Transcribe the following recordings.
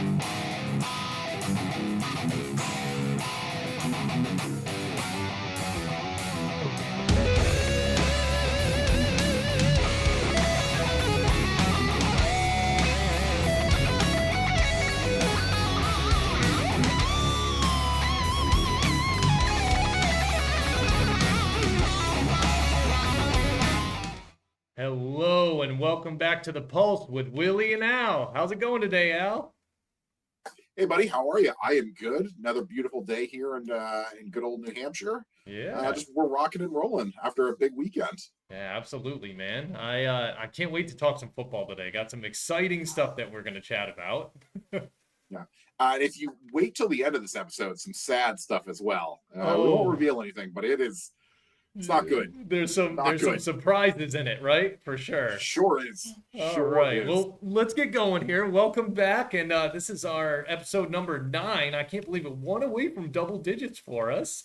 Hello and welcome back to the Pulse with Willie and Al. How's it going today, Al? Hey, buddy, how are you? I am good. Another beautiful day here in good old New Hampshire. Yeah. Just we're rocking and rolling after a big weekend. Yeah, absolutely, man. I can't wait to talk some football today. Got some exciting stuff that we're gonna chat about. Yeah, and if you wait till the end of this episode, some sad stuff as well. We won't Oh, reveal anything, but it's not good. there's some Not there's some good. surprises in it, right? For sure. Sure is. All Sure right. is. Well, let's get going here. Welcome back, and this is our episode number 9. I can't believe it, one away from double digits for us.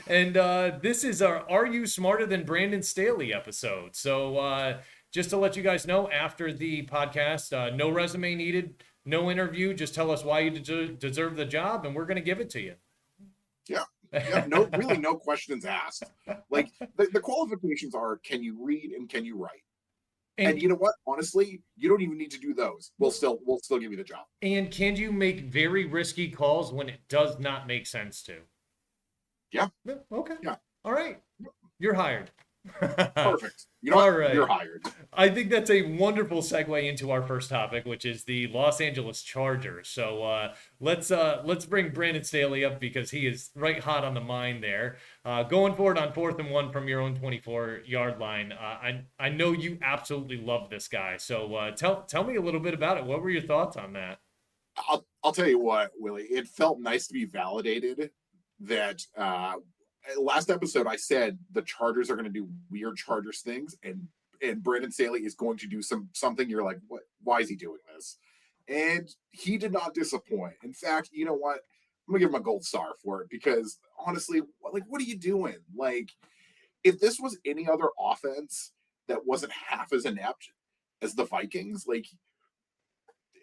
And this is our "Are You Smarter Than Brandon Staley" episode. So just to let you guys know, after the podcast, no resume needed, no interview. Just tell us why you deserve the job, and we're going to give it to you. Yeah. Yeah. No, really, no questions asked. Like the qualifications are: can you read and can you write? And you know what? Honestly, you don't even need to do those. We'll still give you the job. And can you make very risky calls when it does not make sense to? Yeah. Okay. Yeah. All right. You're hired. Perfect. You know All what? right. You're hired. I think that's a wonderful segue into our first topic, which is the Los Angeles Chargers. So let's bring Brandon Staley up because he is right hot on the mind there. Going forward on 4th and 1 from your own 24-yard line. I know you absolutely love this guy. So tell me a little bit about it. What were your thoughts on that? I'll tell you what, Willie. It felt nice to be validated that last episode I said the Chargers are going to do weird Chargers things, and Brandon Staley is going to do something. You're like, what? Why is he doing this? And he did not disappoint. In fact, you know what? I'm gonna give him a gold star for it because honestly, like, what are you doing? Like, if this was any other offense that wasn't half as inept as the Vikings, like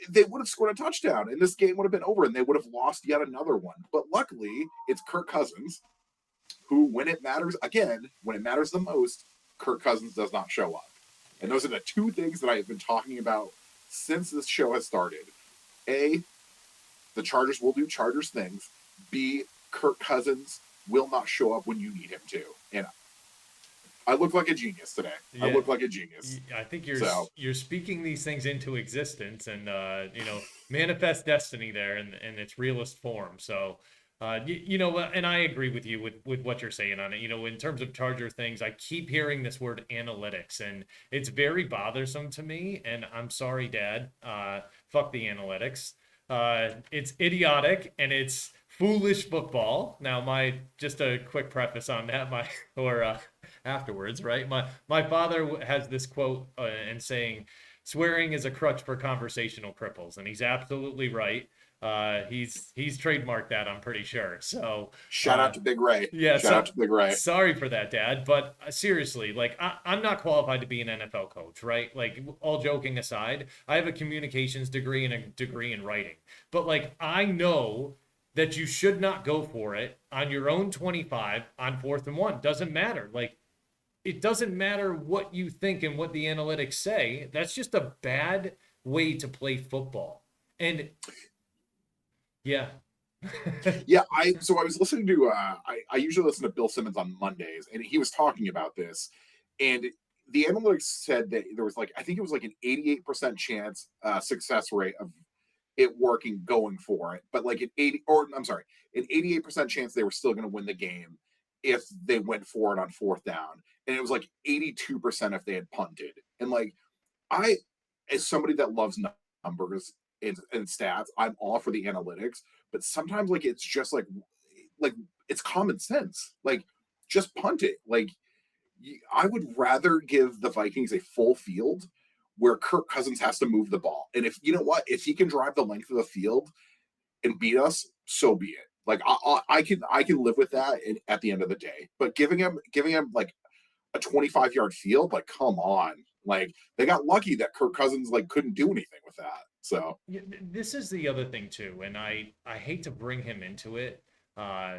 they would have scored a touchdown and this game would have been over and they would have lost yet another one. But luckily, it's Kirk Cousins who, when it matters, again, when it matters the most, Kirk Cousins does not show up. And those are the two things that I have been talking about since this show has started. A, the Chargers will do Chargers things. B, Kirk Cousins will not show up when you need him to. And I look like a genius today. Yeah. I look like a genius. I think you're speaking these things into existence and manifest destiny there in its realest form. So and I agree with you with what you're saying on it. In terms of Charger things, I keep hearing this word analytics, and it's very bothersome to me. And I'm sorry, Dad. Fuck the analytics. It's idiotic and it's foolish football. Now, just a quick preface on that. Afterwards, right? My father has this quote and saying, "Swearing is a crutch for conversational cripples," and he's absolutely right. He's trademarked that, I'm pretty sure. So shout out to Big Ray. Yeah, shout out to Big Ray. Sorry for that, Dad. But seriously, like I'm not qualified to be an NFL coach, right? Like, all joking aside, I have a communications degree and a degree in writing. But like, I know that you should not go for it on your own 25 on 4th and 1. Doesn't matter. Like, it doesn't matter what you think and what the analytics say. That's just a bad way to play football. And yeah. Yeah, I was listening to I usually listen to Bill Simmons on Mondays, and he was talking about this, and the analytics said that there was, like, I think it was like an 88% chance success rate of it working going for it, but like an 88% chance they were still going to win the game if they went for it on 4th down, and it was like 82% if they had punted. And like, I, as somebody that loves numbers and stats, I'm all for the analytics, but sometimes, like, it's just like it's common sense. Like, just punt it. Like, I would rather give the Vikings a full field where Kirk Cousins has to move the ball. And if, you know what, if he can drive the length of the field and beat us, so be it. Like, I can live with that at the end of the day. But giving him like a 25-yard field, like, come on. Like, they got lucky that Kirk Cousins, like, couldn't do anything with that. So This is the other thing too, and I hate to bring him into it, uh,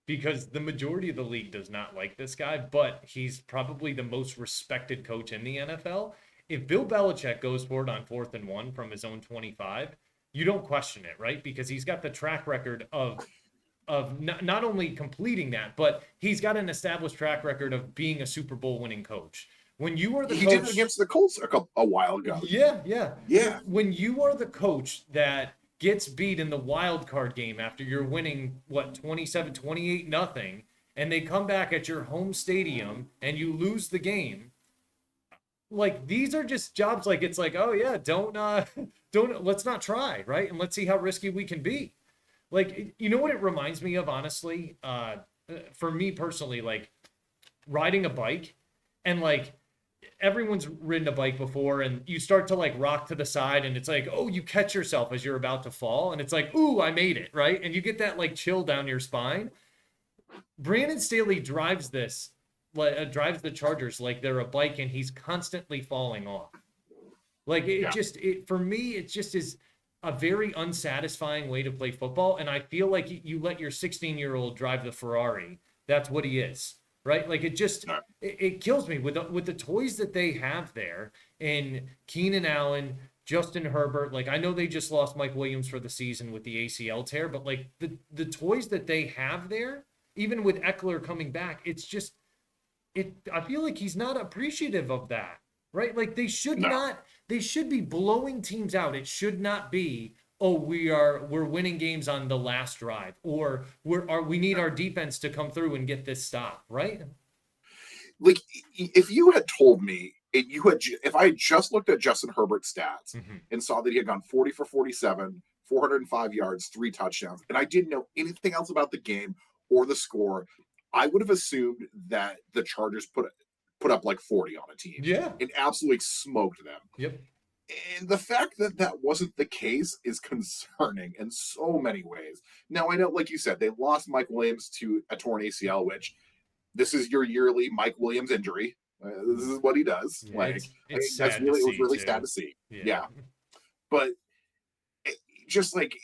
because the majority of the league does not like this guy, but he's probably the most respected coach in the NFL. If Bill Belichick goes for it on 4th and 1 from his own 25, you don't question it, right? Because he's got the track record of not only completing that, but he's got an established track record of being a Super Bowl winning coach. When you are the he did it coach, against the Colts a while ago. yeah, yeah. Yeah, When you are the coach that gets beat in the wild card game after you're winning what 27, 28 nothing, and they come back at your home stadium and you lose the game, like these are just jobs like it's like, oh yeah, don't let's not try, right? And let's see how risky we can be. Like you know what it reminds me of honestly? For me personally, like riding a bike and like everyone's ridden a bike before and you start to like rock to the side and it's like, oh, you catch yourself as you're about to fall and it's like, ooh, I made it, right? And you get that like chill down your spine. Brandon Staley drives this like drives the Chargers like they're a bike and he's constantly falling off. Like yeah, it for me it just is a very unsatisfying way to play football and I feel like you let your 16-year-old drive the Ferrari. That's what he is, right? Like it just no, it kills me with the toys that they have there and Keenan Allen, Justin Herbert. Like I know they just lost Mike Williams for the season with the ACL tear, but like the toys that they have there, even with Eckler coming back, it's just it I feel like he's not appreciative of that, right? Like no. they should be blowing teams out. It should not be, oh, we're winning games on the last drive, or we need our defense to come through and get this stop, right? Like if you had told me if I had just looked at Justin Herbert's stats Mm-hmm. and saw that he had gone 40 for 47, 405 yards, 3 touchdowns, and I didn't know anything else about the game or the score, I would have assumed that the Chargers put up like 40 on a team Yeah. and absolutely smoked them. Yep. And the fact that that wasn't the case is concerning in so many ways. Now, I know, like you said, they lost Mike Williams to a torn ACL, which this is your yearly Mike Williams injury. This is what he does. Yeah. Like, I It's mean, that's sad to really, it was see really sad too. to see. Yeah. Yeah. But it, just like,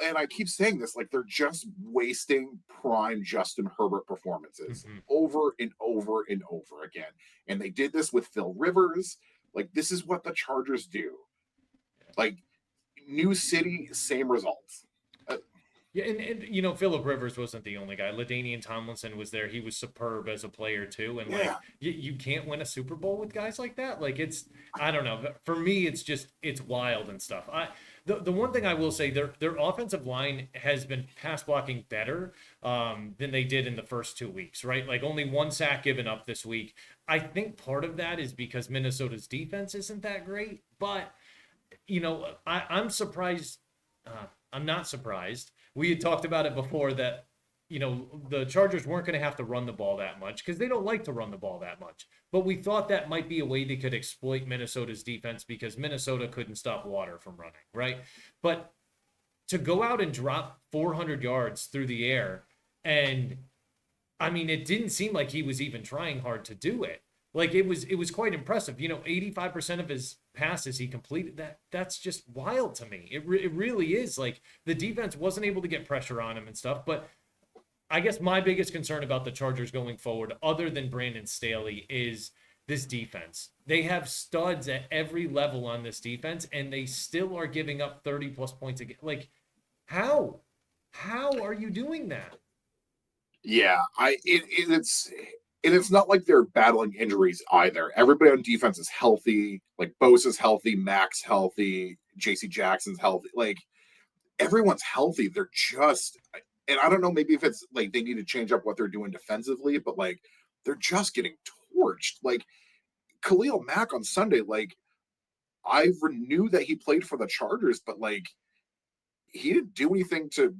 and I keep saying this, like, they're just wasting prime Justin Herbert performances Mm-hmm. over and over and over again. And they did this with Phil Rivers. Like, this is what the Chargers do. Like, new city, same results. Uh, Yeah, and you know, Philip Rivers wasn't the only guy. LaDainian Tomlinson was there. He was superb as a player too. And like yeah. you can't win a Super Bowl with guys like that. Like it's I don't know. But for me, it's just it's wild and stuff. The one thing I will say, their offensive line has been pass blocking better than they did in the first 2 weeks, right? Like only one sack given up this week. I think part of that is because Minnesota's defense isn't that great, but you know, I'm surprised. I'm not surprised. We had talked about it before that, you know, the Chargers weren't going to have to run the ball that much because they don't like to run the ball that much. But we thought that might be a way they could exploit Minnesota's defense because Minnesota couldn't stop water from running, right? But to go out and drop 400 yards through the air and I mean, it didn't seem like he was even trying hard to do it. Like it was quite impressive. You know, 85% of his passes he completed. That's just wild to me. It really is. Like the defense wasn't able to get pressure on him and stuff. But I guess my biggest concern about the Chargers going forward, other than Brandon Staley, is this defense. They have studs at every level on this defense, and they still are giving up 30 plus points again. Like, how? How are you doing that? Yeah, it's not like they're battling injuries either. Everybody on defense is healthy. Like Bosa's healthy, Mac's healthy, J.C. Jackson's healthy. Like everyone's healthy. They're just, and I don't know, maybe if it's like they need to change up what they're doing defensively, but like they're just getting torched. Like Khalil Mack on Sunday, like I knew that he played for the Chargers, but like he didn't do anything to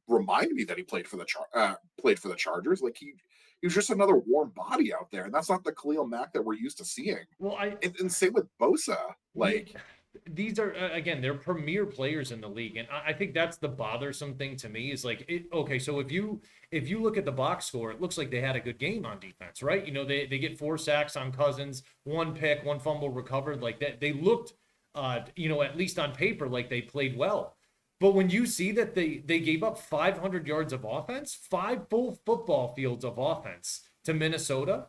remind me that he played for the Chargers. Like he was just another warm body out there, and that's not the Khalil Mack that we're used to seeing. Well, And same with Bosa. yeah, Like, these are again they're premier players in the league, and I think that's the bothersome thing to me is like okay, so if you look at the box score, it looks like they had a good game on defense, right? You know, they get 4 sacks on Cousins, 1 pick, 1 fumble recovered, like that. They looked at least on paper, like they played well. But when you see that they gave up 500 yards of offense, 5 full football fields of offense to Minnesota.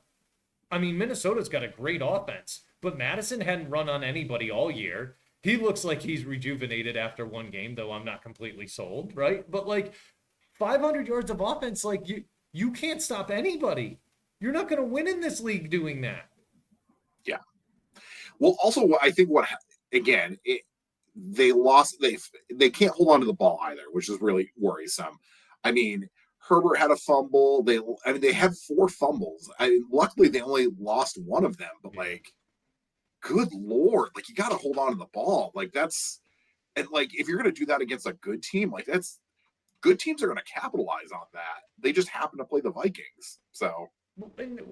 I mean, Minnesota's got a great offense, but Madison hadn't run on anybody all year. He looks like he's rejuvenated after one game, though I'm not completely sold, right? But like 500 yards of offense, like you can't stop anybody. You're not going to win in this league doing that. Yeah. Well, also, I think again, they lost. They can't hold on to the ball either, which is really worrisome. I mean, Herbert had a fumble. They had 4 fumbles. Luckily, they only lost one of them. But Yeah. like, good lord, like you got to hold on to the ball. Like that's and like if you're going to do that against a good team, like that's good teams are going to capitalize on that. They just happen to play the Vikings, so.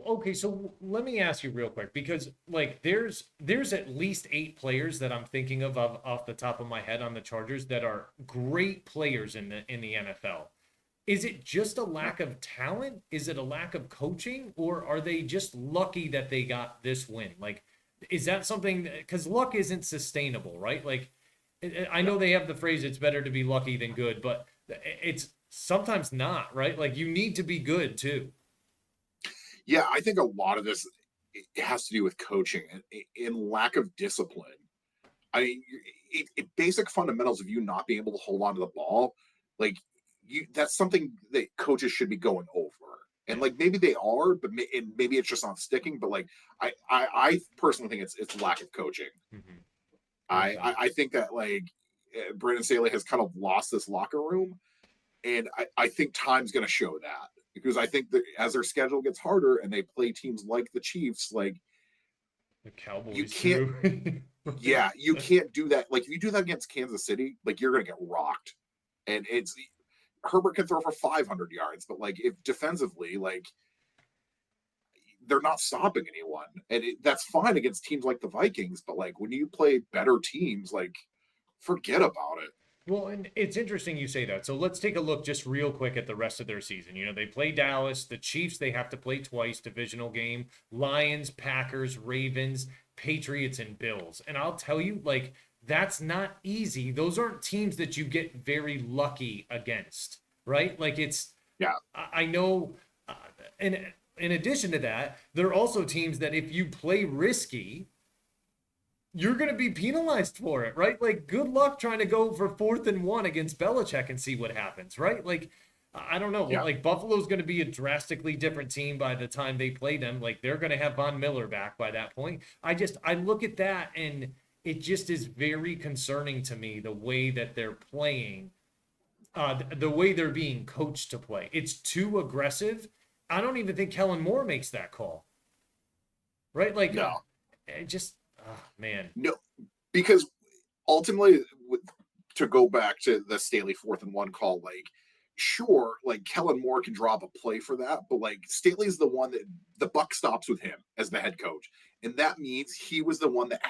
Okay, so let me ask you real quick because like there's at least 8 players that I'm thinking of off the top of my head on the Chargers that are great players in the NFL. Is it just a lack of talent? Is it a lack of coaching, or are they just lucky that they got this win? Like, is that something? Because luck isn't sustainable, right? Like, I know they have the phrase "it's better to be lucky than good," but it's sometimes not, right? Like, you need to be good too. Yeah, I think a lot of this it has to do with coaching and lack of discipline. I mean, basic fundamentals of you not being able to hold on to the ball, like that's something that coaches should be going over. And Yeah. like maybe they are, but and maybe it's just not sticking. But like I personally think it's lack of coaching. Hmm. I Okay. I, I think that like Brandon Staley has kind of lost this locker room, and I think time's going to show that because I think that as their schedule gets harder and they play teams like the Chiefs, like The you Cowboys can't, too. Right? yeah, you can't do that. Like if you do that against Kansas City, like you're going to get rocked. And it's Herbert can throw for 500 yards, but like if defensively, like they're not stopping anyone, and that's fine against teams like the Vikings. But like when you play better teams, like forget about it. Well, and it's interesting you say that. So let's take a look just real quick at the rest of their season. They play Dallas, the Chiefs, they have to play twice, divisional game, Lions, Packers, Ravens, Patriots, and Bills. And I'll tell you, like, that's not easy. Those aren't teams that you get very lucky against, right? Like, Yeah, I know, uh, and in addition to that, there are also teams that if you play risky, you're going to be penalized for it, right? Like, good luck trying to go for 4th and 1 against Belichick and see what happens, right? Like, I don't know. yeah, Like, Buffalo's going to be a drastically different team by the time they play them. Like, they're going to have Von Miller back by that point. I look at that and it just is very concerning to me the way that they're playing, the way they're being coached to play. It's too aggressive. I don't even think Kellen Moore makes that call, right? Like, no, it just, man. no, because ultimately, to go back to the Staley 4th and 1 call, like sure, like Kellen Moore can draw up a play for that, but like Staley's the one that the buck stops with him as the head coach, and that means he was the one that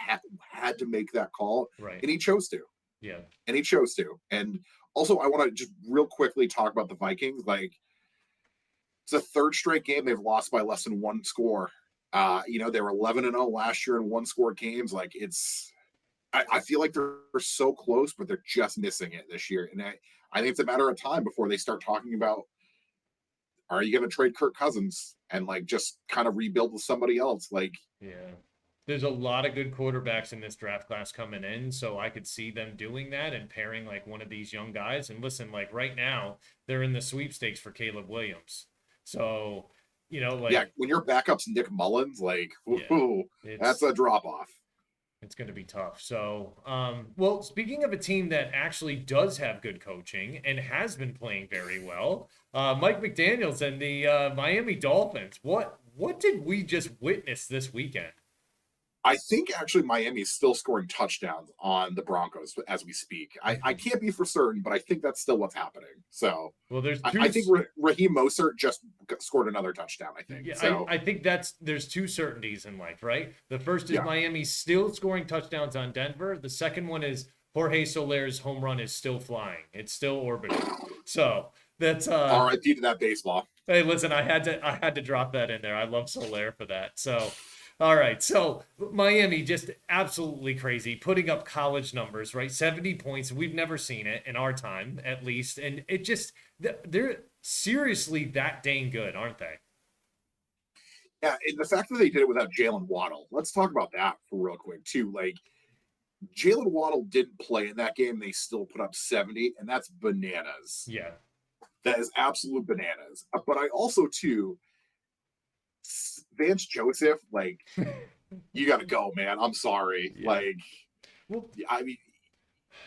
had to make that call, Right. and he chose to, Yeah. and he chose to. And also, I want to just real quickly talk about the Vikings. Like it's a third straight game they've lost by less than 1 score. They were 11-0 last year in 1 score games. Like I feel like they're so close, but they're just missing it this year. And I think it's a matter of time before they start talking about are you going to trade Kirk Cousins and like just kind of rebuild with somebody else? Like, Yeah. There's a lot of good quarterbacks in this draft class coming in, so I could see them doing that and pairing like one of these young guys. And listen, like right now, they're in the sweepstakes for Caleb Williams. So, yeah, like, when your backup's Nick Mullins, like, yeah, whoo, that's it's a drop off. it's going to be tough. So, well, speaking of a team that actually does have good coaching and has been playing very well, Mike McDaniels and the Miami Dolphins. What did we just witness this weekend? I think actually Miami is still scoring touchdowns on the Broncos as we speak. I Mhm. can't be for certain, but I think that's still what's happening. So Well, there's I think Raheem Mostert just scored another touchdown. I think yeah, so. I think there's two certainties in life, right? The first is Yeah. Miami still scoring touchdowns on Denver. The second one is Jorge Soler's home run is still flying. It's still orbiting. So that's R.I.P. to that baseball. hey, listen, I had to drop that in there. I love Soler for that. So All right. So Miami just absolutely crazy, putting up college numbers, right? 70 points. We've never seen it in our time, at least. And it just, they're seriously that dang good, aren't they? Yeah, and the fact that they did it without Jalen Waddle, let's talk about that for real quick too. Like Jalen Waddle didn't play in that game, they still put up 70, and that's bananas. Yeah. That is absolute bananas. But I also too, Vance Joseph, like you got to go, man. I'm sorry. Yeah. Like, Well, I mean,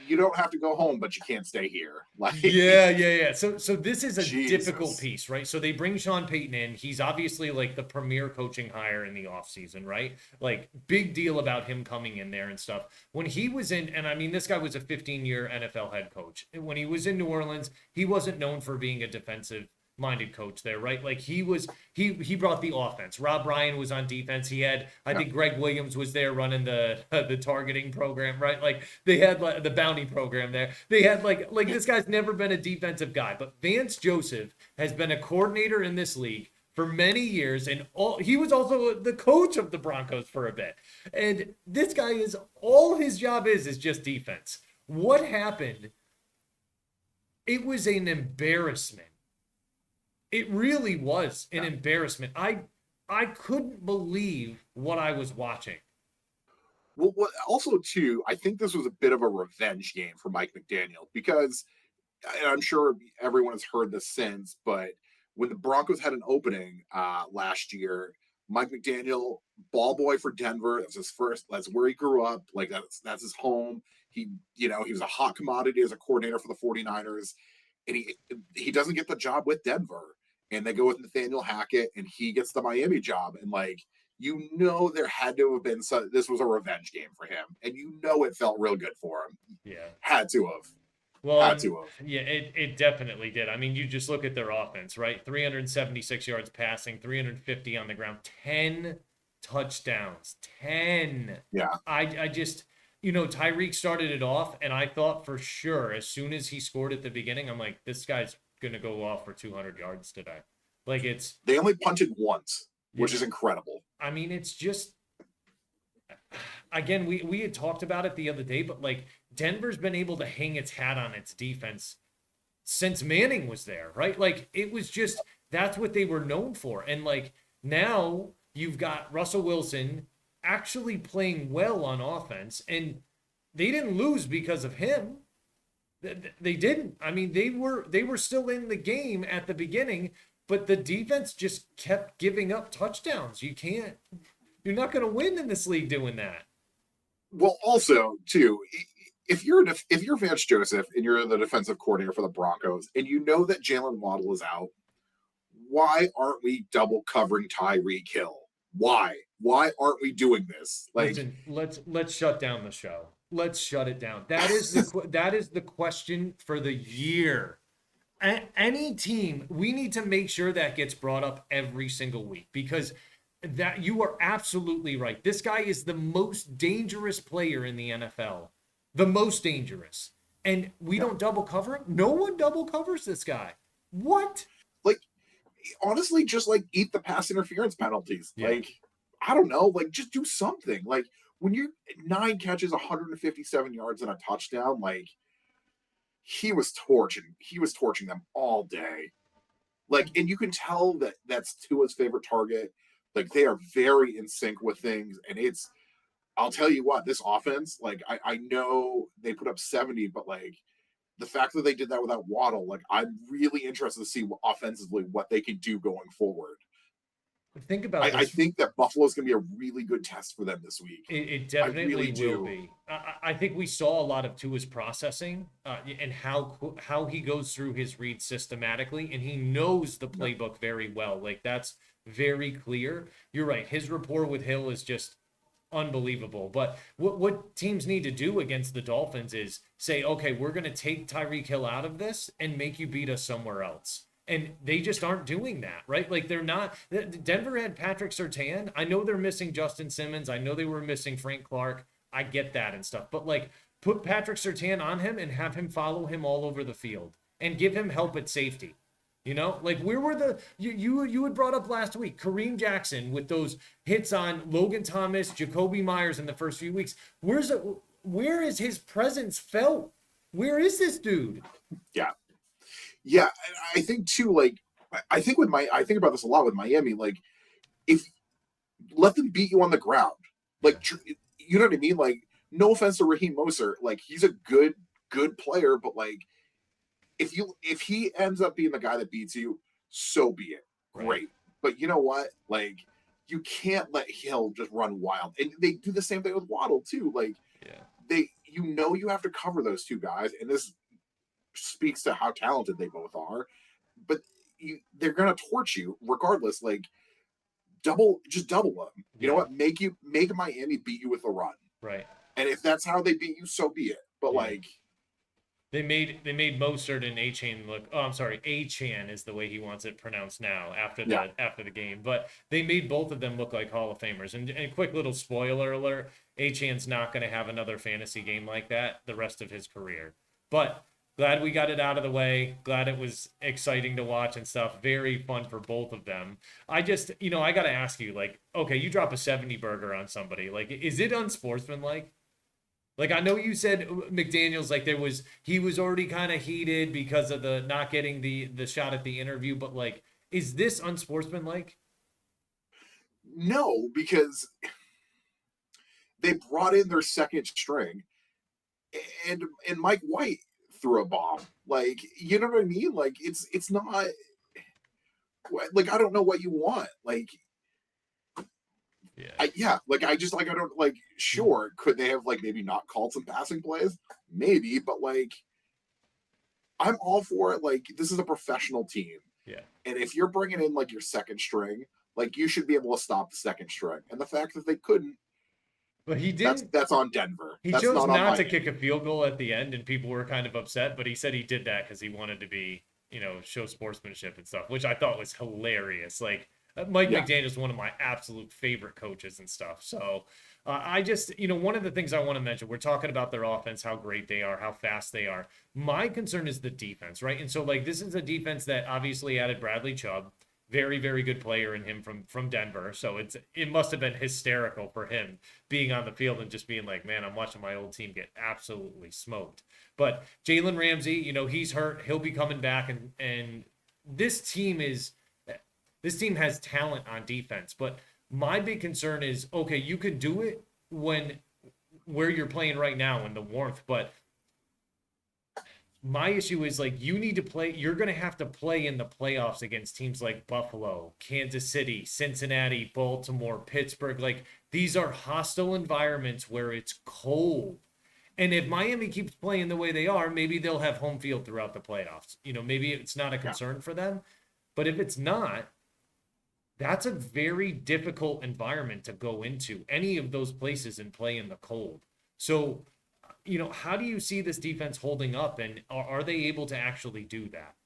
you don't have to go home, but you can't stay here. Like, yeah. So this is a difficult Jesus. piece, right? So they bring Sean Payton in. He's obviously like the premier coaching hire in the offseason, right? Like big deal about him coming in there and stuff. When he was in, and I mean, this guy was a 15-year NFL head coach. When he was in New Orleans, he wasn't known for being a defensive minded coach there, right? Like he brought the offense. Rob Ryan was on defense. He had, I Yeah. think Greg Williams was there running the targeting program, right? Like they had like the bounty program there. They had like this guy's never been a defensive guy, but Vance Joseph has been a coordinator in this league for many years, and he was also the coach of the Broncos for a bit. And this guy is all his job is just defense. What happened? It was an embarrassment. It really was an Yeah. embarrassment. I couldn't believe what I was watching. Well, what, also too, I think this was a bit of a revenge game for Mike McDaniel because and I'm sure everyone has heard this since, but when the Broncos had an opening last year, Mike McDaniel, ball boy for Denver, that's his first. That's where he grew up. Like that's his home. He was a hot commodity as a coordinator for the 49ers, and he doesn't get the job with Denver, and they go with Nathaniel Hackett, and he gets the Miami job, and like there had to have been this was a revenge game for him, and it felt real good for him. Yeah. Had to have, Well, had and to have. yeah, it definitely did. I mean, you just look at their offense, right? 376 yards passing, 350 on the ground, 10 touchdowns. 10. Yeah. I just, Tyreek started it off, and I thought for sure as soon as he scored at the beginning, I'm like, this guy's gonna go off for 200 yards today. Like it's, They only punted once, yeah, which is incredible. I mean, it's just again, we had talked about it the other day, but like Denver's been able to hang its hat on its defense since Manning was there, right? Like it was just that's what they were known for. And like now you've got Russell Wilson actually playing well on offense, and they didn't lose because of him. They didn't. I mean, they were still in the game at the beginning, but the defense just kept giving up touchdowns. You're not going to win in this league doing that. Well, also too, if you're Vance Joseph and you're the defensive coordinator for the Broncos, and you know that Jalen Waddle is out, why aren't we double covering Tyreek Hill? Why? Why aren't we doing this? Like, Listen, let's shut down the show. Let's shut it down. That is the question for the year. Any team, we need to make sure that gets brought up every single week because that you are absolutely right. This guy is the most dangerous player in the NFL. The most dangerous. And we yeah. don't double cover him. No one double covers this guy. What? Like honestly, just like eat the pass interference penalties. Yeah. Like, I don't know, like just do something. Like when you're 9 catches, 157 yards and a touchdown, like he was torching them all day. Like, and you can tell that that's Tua's favorite target. Like they are very in sync with things, and I'll tell you what, this offense, like I know they put up 70, but like the fact that they did that without Waddle, like I'm really interested to see offensively what they can do going forward. Think about I this. think that Buffalo's going to be a really good test for them this week. It I really definitely will do. be. I think we saw a lot of Tua's processing and how he goes through his reads systematically, and he knows the Yeah. playbook very well. Like that's very clear. You're right. His rapport with Hill is just unbelievable. But what teams need to do against the Dolphins is say, okay, we're going to take Tyreek Hill out of this and make you beat us somewhere else. And they just aren't doing that, right? Like they're not. Denver had Patrick Surtain. I know they're missing Justin Simmons. I know they were missing Frank Clark. I get that and stuff. But like put Patrick Surtain on him and have him follow him all over the field and give him help at safety. You know, like where were the you had brought up last week Kareem Jackson with those hits on Logan Thomas, Jacoby Myers in the first few weeks. Where is his presence felt? Where is this dude? Yeah, yeah. And I think too, like I think about this a lot with Miami. Like, if let them beat you on the ground, Yeah, like you know what I mean. Like, no offense to Raheem Moser, like he's a good player, but like if he ends up being the guy that beats you, so be it. right. Great. But you know what? Like, you can't let Hill just run wild. And they do the same thing with Waddle too. Like, Yeah. you have to cover those two guys, and this speaks to how talented they both are. But they're gonna torch you regardless. Like, just double them. You know Yeah. what? Make Miami beat you with a run. Right. And if that's how they beat you, so be it. But Yeah. like, They made Mostert and A-Chain look. Oh, I'm sorry, A-Chan is the way he wants it pronounced now yeah, after the game. But they made both of them look like Hall of Famers. And quick little spoiler alert: A-Chan's not going to have another fantasy game like that the rest of his career. But glad we got it out of the way. Glad it was exciting to watch and stuff. Very fun for both of them. I just, I got to ask you, like, okay, you drop a 70 burger on somebody. Like, is it unsportsmanlike? Like I know you said McDaniel's like he was already kind of heated because of the not getting the shot at the interview, but like is this unsportsmanlike? no, because they brought in their second string, and Mike White threw a bomb. Like, you know what I mean? Like, it's not like, I don't know what you want. Like, Yeah. like I just, like, I don't, like, sure, could they have, like, maybe not called some passing plays? Maybe, but like, I'm all for it. Like, this is a professional team, Yeah. and if you're bringing in like your second string, like, you should be able to stop the second string. And the fact that they couldn't, But he that's didn't that's on Denver. he That's chose not on not to kick Miami. a field goal at the end and people were kind of upset, but he said he did that cuz he wanted to be, show sportsmanship and stuff, which I thought was hilarious. Like Mike Yeah. McDaniel is one of my absolute favorite coaches and stuff. So I just, one of the things I want to mention, we're talking about their offense, how great they are, how fast they are. My concern is the defense, right? And so, like, this is a defense that obviously added Bradley Chubb, very, very good player in him from Denver. So it must have been hysterical for him being on the field and just being like, man, I'm watching my old team get absolutely smoked. But Jalen Ramsey, he's hurt. He'll be coming back, and this team is this team has talent on defense, but my big concern is okay, you could do it when where you're playing right now in the warmth, but my issue is like you need to play you're going to have to play in the playoffs against teams like Buffalo, Kansas City, Cincinnati, Baltimore, Pittsburgh. Like these are hostile environments where it's cold. And if Miami keeps playing the way they are, maybe they'll have home field throughout the playoffs. Maybe it's not a Yeah. concern for them. But if it's not, that's a very difficult environment to go into any of those places and play in the cold. So, how do you see this defense holding up and are they able to actually do that?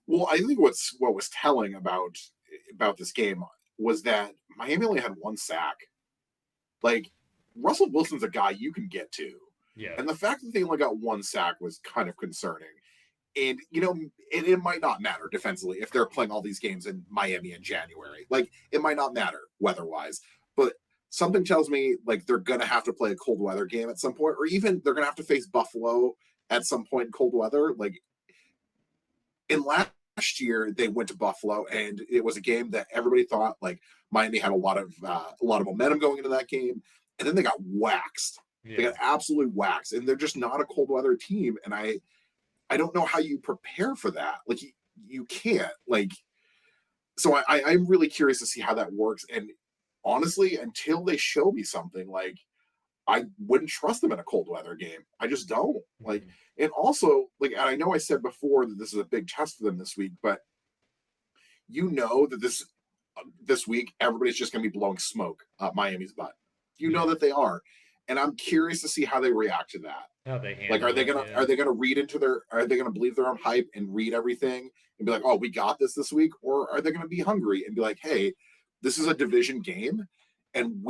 Well, I think what was telling about this game was that Miami only had one sack. Like, Russell Wilson's a guy you can get to, Yeah. and the fact that they only got one sack was kind of concerning. And it might not matter defensively if they're playing all these games in Miami in January. Like, it might not matter weather-wise, but something tells me like they're gonna have to play a cold weather game at some point, or even they're gonna have to face Buffalo at some point in cold weather. Like, in last year, they went to Buffalo, and it was a game that everybody thought like Miami had a lot of momentum going into that game, and then they got waxed. They Yeah. got absolutely waxed, and they're just not a cold weather team. And I don't know how you prepare for that. Like, you can't. Like, so I'm really curious to see how that works. And honestly, until they show me something, like, I wouldn't trust them in a cold weather game. I just don't. Like, Mhm. and also, like, and I know I said before that this is a big test for them this week, but that this week everybody's just going to be blowing smoke up Miami's butt. Yeah. That they are, and I'm curious to see how they react to that. How they Like, handle it. Yeah. are they gonna believe their own hype and read everything and be like, oh, we got this week, or are they gonna be hungry and be like, hey, this is a division game, and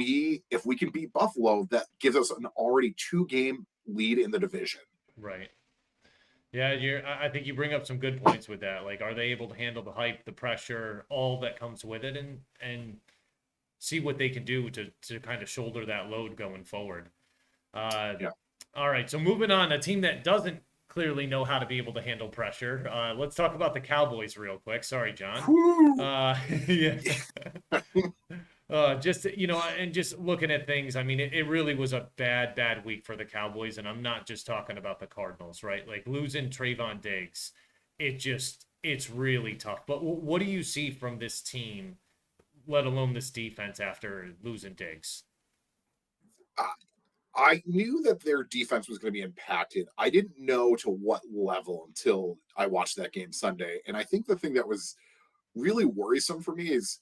if we can beat Buffalo, that gives us an already 2-game lead in the division. Right. Yeah, I think you bring up some good points with that. Like, are they able to handle the hype, the pressure, all that comes with it, and see what they can do to kind of shoulder that load going forward. Uh, Yeah. all right, so moving on, a team that doesn't clearly know how to be able to handle pressure. Let's talk about the Cowboys real quick. Sorry, John. Whew. Yeah. Just and just looking at things, I mean, it really was a bad week for the Cowboys, and I'm not just talking about the Cardinals, right? Like losing Trayvon Diggs, it's really tough. But what do you see from this team, let alone this defense after losing Diggs? I I knew that their defense was going to be impacted. I didn't know to what level until I watched that game Sunday. And I think the thing that was really worrisome for me is,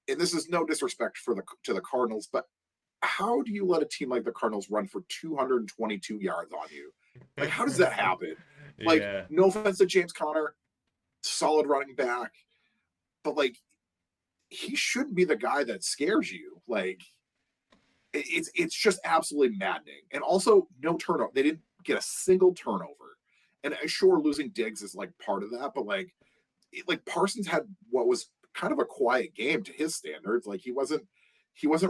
and this is no disrespect for the to the Cardinals, but how do you let a team like the Cardinals run for 222 yards on you? Like, how does that happen? Like, Yeah. no offense to James Conner, solid running back, but like, he shouldn't be the guy that scares you. Like, it's just absolutely maddening. And also, no turnover. They didn't get a single turnover. And sure, losing Diggs is like part of that, but like Parsons had what was kind of a quiet game to his standards. Like he wasn't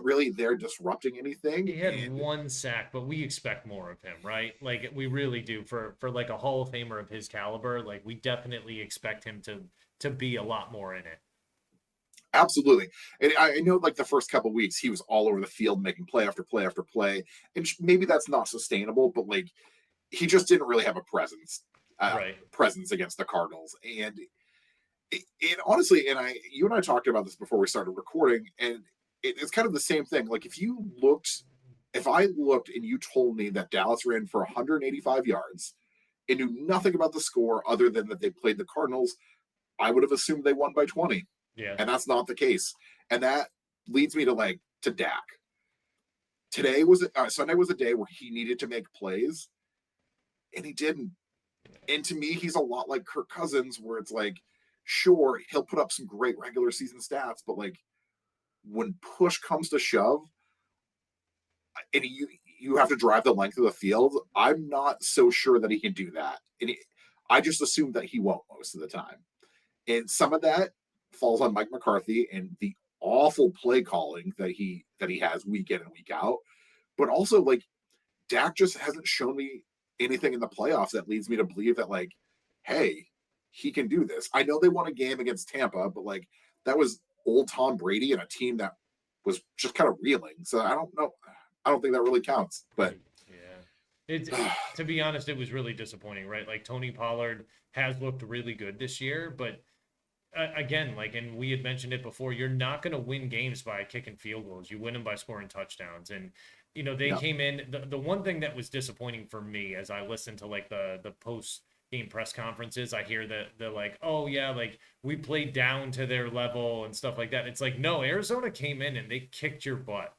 really there disrupting anything. He had And one sack, but we expect more of him, right? Like we really do for like a Hall of Famer of his caliber. Like we definitely expect him to be a lot more in it. absolutely, and I know like the first couple of weeks he was all over the field making play after play after play, and maybe that's not sustainable, but like he just didn't really have a Right. presence against the Cardinals. And honestly, and you and I talked about this before we started recording, and it's kind of the same thing. Like if I looked and you told me that Dallas ran for 185 yards and knew nothing about the score other than that they played the Cardinals, I would have assumed they won by 20, Yeah. and that's not the case. And that leads me to Dak. Today was Sunday was a day where he needed to make plays, and he didn't. And to me, he's a lot like Kirk Cousins, where it's like, sure, he'll put up some great regular season stats, but like when push comes to shove, and you have to drive the length of the field, I'm not so sure that he can do that. I just assume that he won't most of the time. And some of that falls on Mike McCarthy and the awful play calling that he has week in and week out. But also like Dak just hasn't shown me anything in the playoffs that leads me to believe that like, hey, he can do this. I know they won a game against Tampa, but like that was old Tom Brady and a team that was just kind of reeling. So I don't know. I don't think that really counts. But Yeah. To be honest, it was really disappointing, right? Like Tony Pollard has looked really good this year, but again, like, and we had mentioned it before, you're not going to win games by kicking field goals. You win them by scoring touchdowns. And, they yeah, came in. The one thing that was disappointing for me as I listened to like the post game press conferences, I hear that they're like, oh, yeah, like we played down to their level and stuff like that. It's like, no, Arizona came in and they kicked your butt.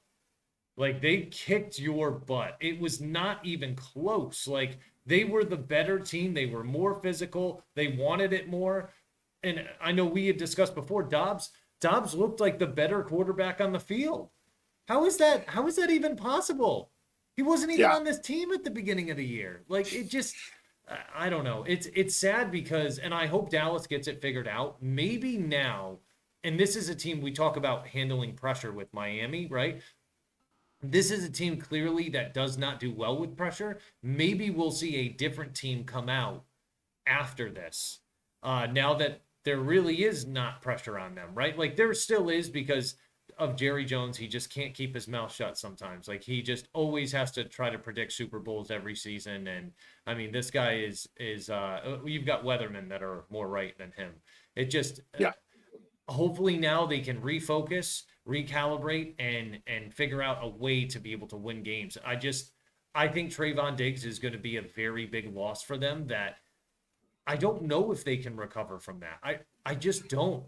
Like they kicked your butt. It was not even close. Like they were the better team. They were more physical. They wanted it more. And I know we had discussed before, Dobbs looked like the better quarterback on the field. How is that? How is that even possible? He wasn't even yeah. on this team at the beginning of the year. Like it just I don't know. It's sad because and I hope Dallas gets it figured out. Maybe now, and this is a team we talk about handling pressure with Miami, right? This is a team clearly that does not do well with pressure. Maybe we'll see a different team come out after this. Now that there really is not pressure on them, right? Like there still is because of Jerry Jones. He just can't keep his mouth shut sometimes. Like he just always has to try to predict Super Bowls every season. And I mean, this guy is you've got weathermen that are more right than him. It just Yeah. hopefully now they can refocus, recalibrate, and figure out a way to be able to win games. I think Trayvon Diggs is going to be a very big loss for them that I don't know if they can recover from that. I just don't.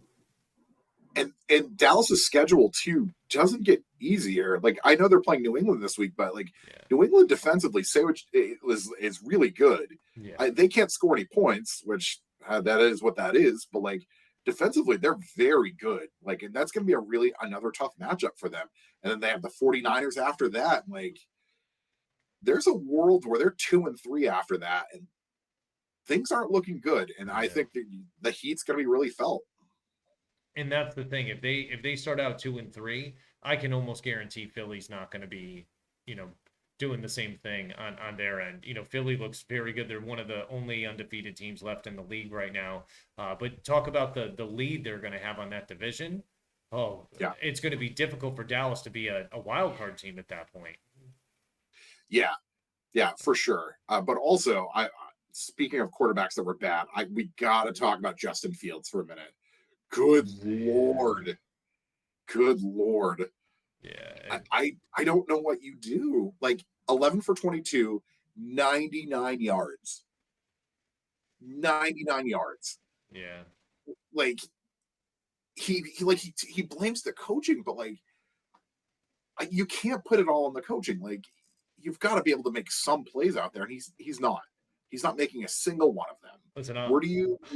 And Dallas's schedule too doesn't get easier. Like I know they're playing New England this week, but like Yeah. New England defensively, say which is really good. Yeah. They can't score any points, which that is what that is. But like defensively, they're very good. Like, and that's going to be a really another tough matchup for them. And then they have the 49ers after that. Like, there's a world where they're 2-3 after that, and things aren't looking good, and I Yeah. think that the heat's going to be really felt. And that's the thing. If they start out 2-3, I can almost guarantee Philly's not going to be, you know, doing the same thing on their end. Philly looks very good. They're one of the only undefeated teams left in the league right now. But talk about the lead they're going to have on that division. Oh, Yeah, it's going to be difficult for Dallas to be a wild card team at that point. yeah, yeah, for sure. But also, speaking of quarterbacks that were bad, we got to talk about Justin Fields for a minute. Good Yeah. lord, good lord. Yeah. I don't know what you do. Like 11 for 22, 99 yards. 99 yards. Yeah. Like he blames the coaching, but like you can't put it all on the coaching. Like you've got to be able to make some plays out there, and he's not. He's not making a single one of them. Listen, Where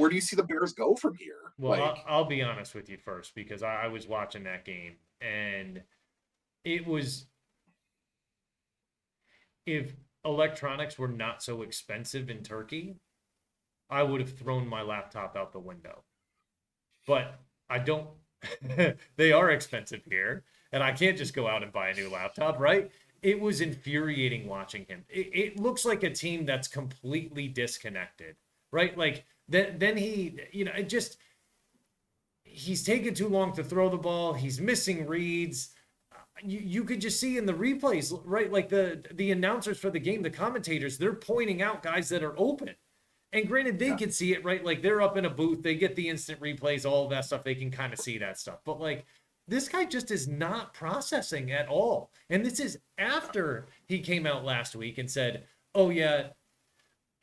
do you see the Bears go from here? well, I'll be honest with you first because I was watching that game and it was if electronics were not so expensive in Turkey, I would have thrown my laptop out the window. But I don't. They are expensive here, and I can't just go out and buy a new laptop, right? It was infuriating watching him. It looks like a team that's completely disconnected, right? Like then he, it just he's taking too long to throw the ball. He's missing reads. You could just see in the replays, right? Like the announcers for the game, the commentators, they're pointing out guys that are open. And granted, they Yeah, can see it, right? Like they're up in a booth, they get the instant replays, all of that stuff. They can kind of see that stuff. But like this guy just is not processing at all. And this is after he came out last week and said, "Oh yeah,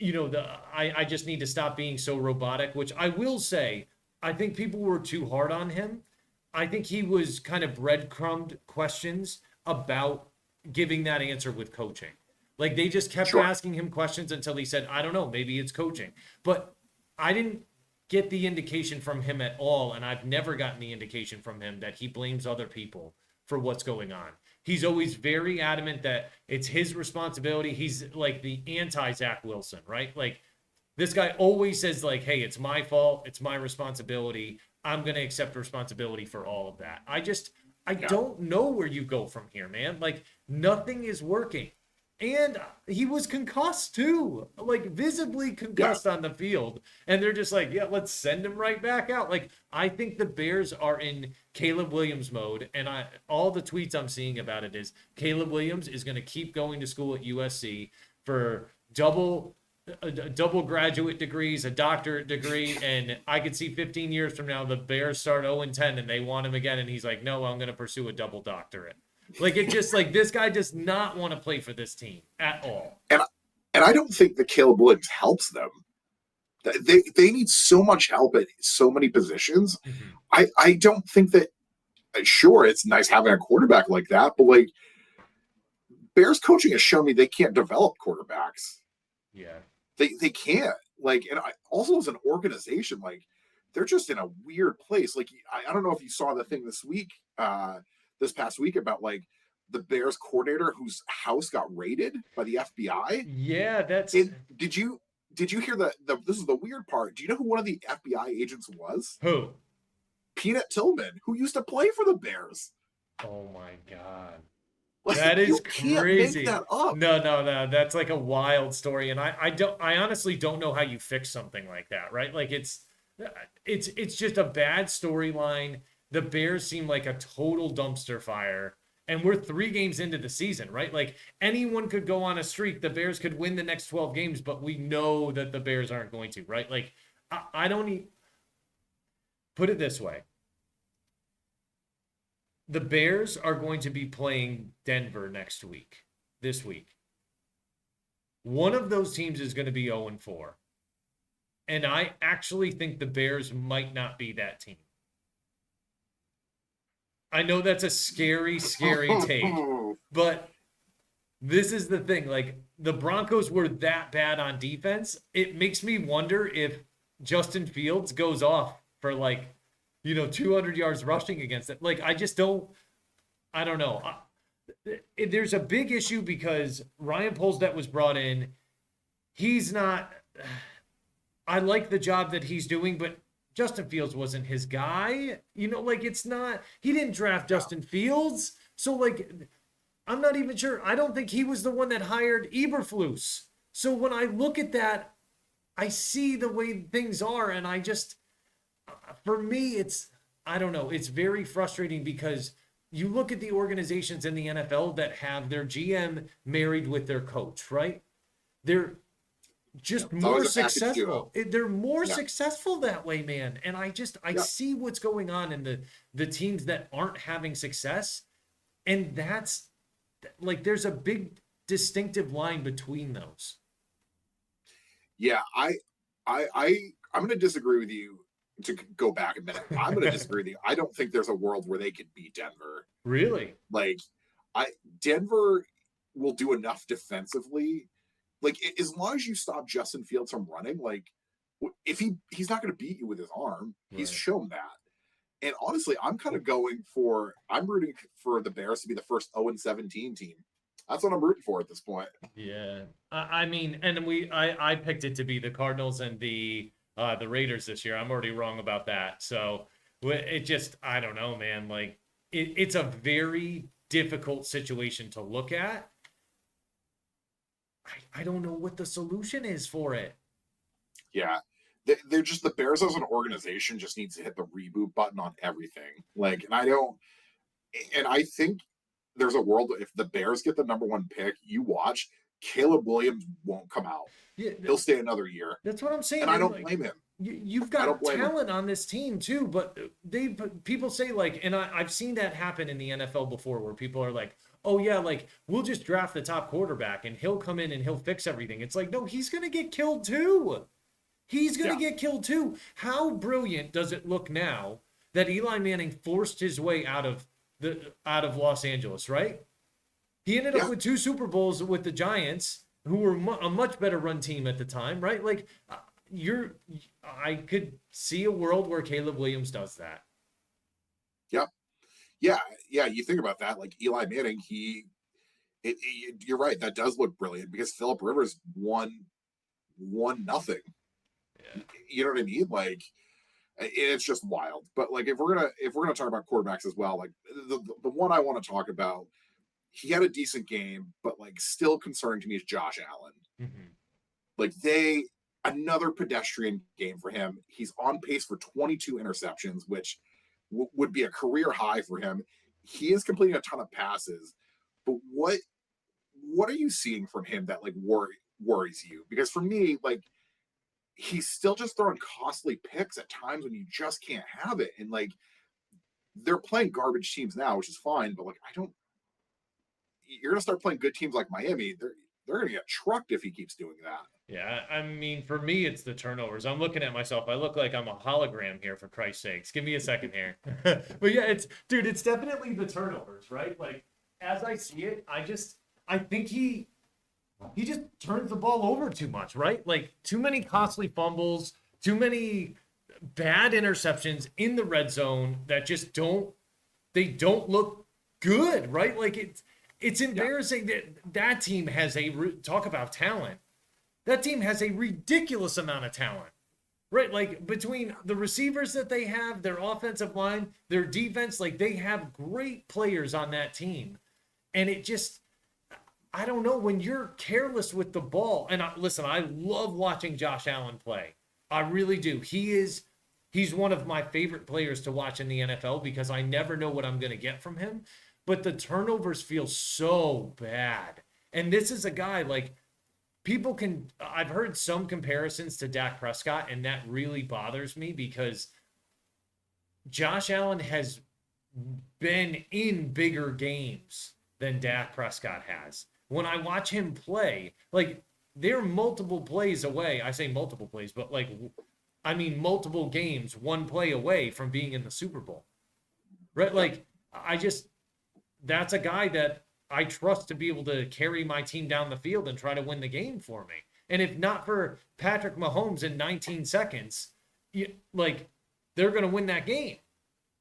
I just need to stop being so robotic," which I will say, I think people were too hard on him. I think he was kind of breadcrumbed questions about giving that answer with coaching. Like they just kept sure. asking him questions until he said, I don't know, maybe it's coaching. But I didn't get the indication from him at all. And I've never gotten the indication from him that he blames other people for what's going on. He's always very adamant that it's his responsibility. He's like the anti Zach Wilson, right? Like this guy always says, like, hey, it's my fault, it's my responsibility. I'm gonna accept responsibility for all of that. I Yeah, don't know where you go from here, man. Like nothing is working. And he was concussed too, like visibly yeah, concussed on the field. And they're just like, yeah, let's send him right back out. Like, I think the Bears are in Caleb Williams mode. And all the tweets I'm seeing about it is Caleb Williams is going to keep going to school at USC for double graduate degrees, a doctorate degree, and I could see 15 years from now the Bears start 0-10 and they want him again, and he's like, no, I'm going to pursue a double doctorate. Like it just like this guy does not want to play for this team at all. and and I don't think that Caleb Williams helps them. They need so much help at so many positions. Mm-hmm. I don't think that. Sure, it's nice having a quarterback like that, but like Bears coaching has shown me they can't develop quarterbacks. Yeah. They can't. Like, and also as an organization, like they're just in a weird place. Like I don't know if you saw the thing this past week about like the Bears coordinator whose house got raided by the FBI. Yeah, that's It, did you hear the this is the weird part? Do you know who one of the FBI agents was? who? Peanut Tillman, who used to play for the Bears. Oh my god. Like That is you can't make crazy. that up. No. That's like a wild story. And I honestly don't know how you fix something like that, right? Like it's just a bad storyline. The Bears seem like a total dumpster fire. And we're 3 games into the season, right? Like anyone could go on a streak. The Bears could win the next 12 games, but we know that the Bears aren't going to, right? Like I don't put it this way. The Bears are going to be playing Denver this week. One of those teams is going to be 0-4. And I actually think the Bears might not be that team. I know that's a scary, scary take, but this is the thing. Like, the Broncos were that bad on defense. It makes me wonder if Justin Fields goes off for 200 yards rushing against it. Like, I don't know. There's a big issue because Ryan Poles that was brought in, he's not I like the job that he's doing, but Justin Fields wasn't his guy. Like it's not, he didn't draft Yeah. Justin Fields. So, like, I'm not even sure. I don't think he was the one that hired Eberflus. So when I look at that, I see the way things are, and I just, for me, I don't know, it's very frustrating because you look at the organizations in the NFL that have their GM married with their coach, right? They're Yeah. just It's more always a package duo. successful. They're more Yeah. successful that way, man. And I Yeah. see what's going on in the teams that aren't having success, and that's like there's a big distinctive line between those. Yeah. I'm going to disagree with you to go back a minute. I'm going to disagree with you. I don't think there's a world where they could beat Denver. Really? Like, I Denver will do enough defensively. Like, as long as you stop Justin Fields from running, like, if he's not going to beat you with his arm, he's Right. shown that. And honestly, I'm rooting for the Bears to be the first 0-17 team. That's what I'm rooting for at this point. Yeah. I mean, and I picked it to be the Cardinals and the Raiders this year. I'm already wrong about that. So it just I don't know, man. Like it's a very difficult situation to look at. I don't know what the solution is for it. Yeah. They're just the Bears as an organization just needs to hit the reboot button on everything. Like, and I think there's a world if the Bears get the number one pick, you watch, Caleb Williams won't come out. Yeah, He'll stay another year. that's what I'm saying. And I And don't like blame him. you've I don't got blame him. talent on this team too, but people say like, and I've seen that happen in the NFL before, where people are like, "Oh yeah, like we'll just draft the top quarterback and he'll come in and he'll fix everything." It's like, no, he's gonna get killed too. He's gonna Yeah. get killed too. How brilliant does it look now that Eli Manning forced his way out of Los Angeles, right? He ended up Yeah. with two Super Bowls with the Giants, who were a much better run team at the time, right? Like you're, I could see a world where Caleb Williams does that. Yeah. Yeah. Yeah. You think about that. Like Eli Manning, you're right. That does look brilliant because Philip Rivers won nothing. Yeah. You know what I mean? Like, it's just wild. But like, if we're gonna talk about quarterbacks as well, like the one I want to talk about, he had a decent game, but like still concerning to me is Josh Allen. Mm-hmm. Like another pedestrian game for him. He's on pace for 22 interceptions, which would be a career high for him. He is completing a ton of passes, but what are you seeing from him that like worries you? Because for me, like he's still just throwing costly picks at times when you just can't have it. And like they're playing garbage teams now, which is fine, but like I don't you're gonna start playing good teams like Miami. They're gonna get trucked if he keeps doing that. Yeah, I mean, for me, it's the turnovers. I'm looking at myself. I look like I'm a hologram here, for Christ's sakes. Give me a second here. But yeah, dude, it's definitely the turnovers, right? Like, as I see it, I think he just turns the ball over too much, right? Like, too many costly fumbles, too many bad interceptions in the red zone that just they don't look good, right? Like, it's Yeah. embarrassing that team has talk about talent. That team has a ridiculous amount of talent, right? Like between the receivers that they have, their offensive line, their defense, like they have great players on that team. And it just, I don't know, when you're careless with the ball, and listen, I love watching Josh Allen play. I really do. He's one of my favorite players to watch in the NFL because I never know what I'm going to get from him. But the turnovers feel so bad. And this is a guy like, I've heard some comparisons to Dak Prescott, and that really bothers me because Josh Allen has been in bigger games than Dak Prescott has. When I watch him play, like they're multiple plays away. I say multiple plays, but like I mean multiple games, one play away from being in the Super Bowl. Right? Yeah. Like I just that's a guy that I trust to be able to carry my team down the field and try to win the game for me. And if not for Patrick Mahomes in 19 seconds, like they're going to win that game,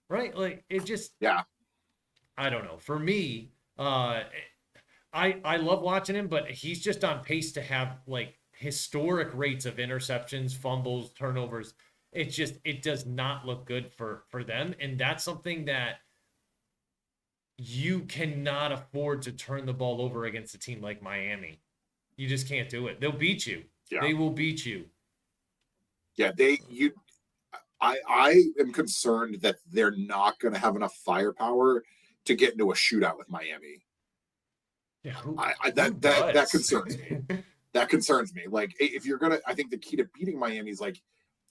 right? Like it just, Yeah. I don't know. For me, I love watching him, but he's just on pace to have like historic rates of interceptions, fumbles, turnovers. It does not look good for them, and that's something that you cannot afford to turn the ball over against a team like Miami. You just can't do it. They'll beat you. Yeah. They will beat you. Yeah. I am concerned that they're not going to have enough firepower to get into a shootout with Miami. Yeah, who That does? concerns me. That concerns me. Like, if you're gonna, I think the key to beating Miami is like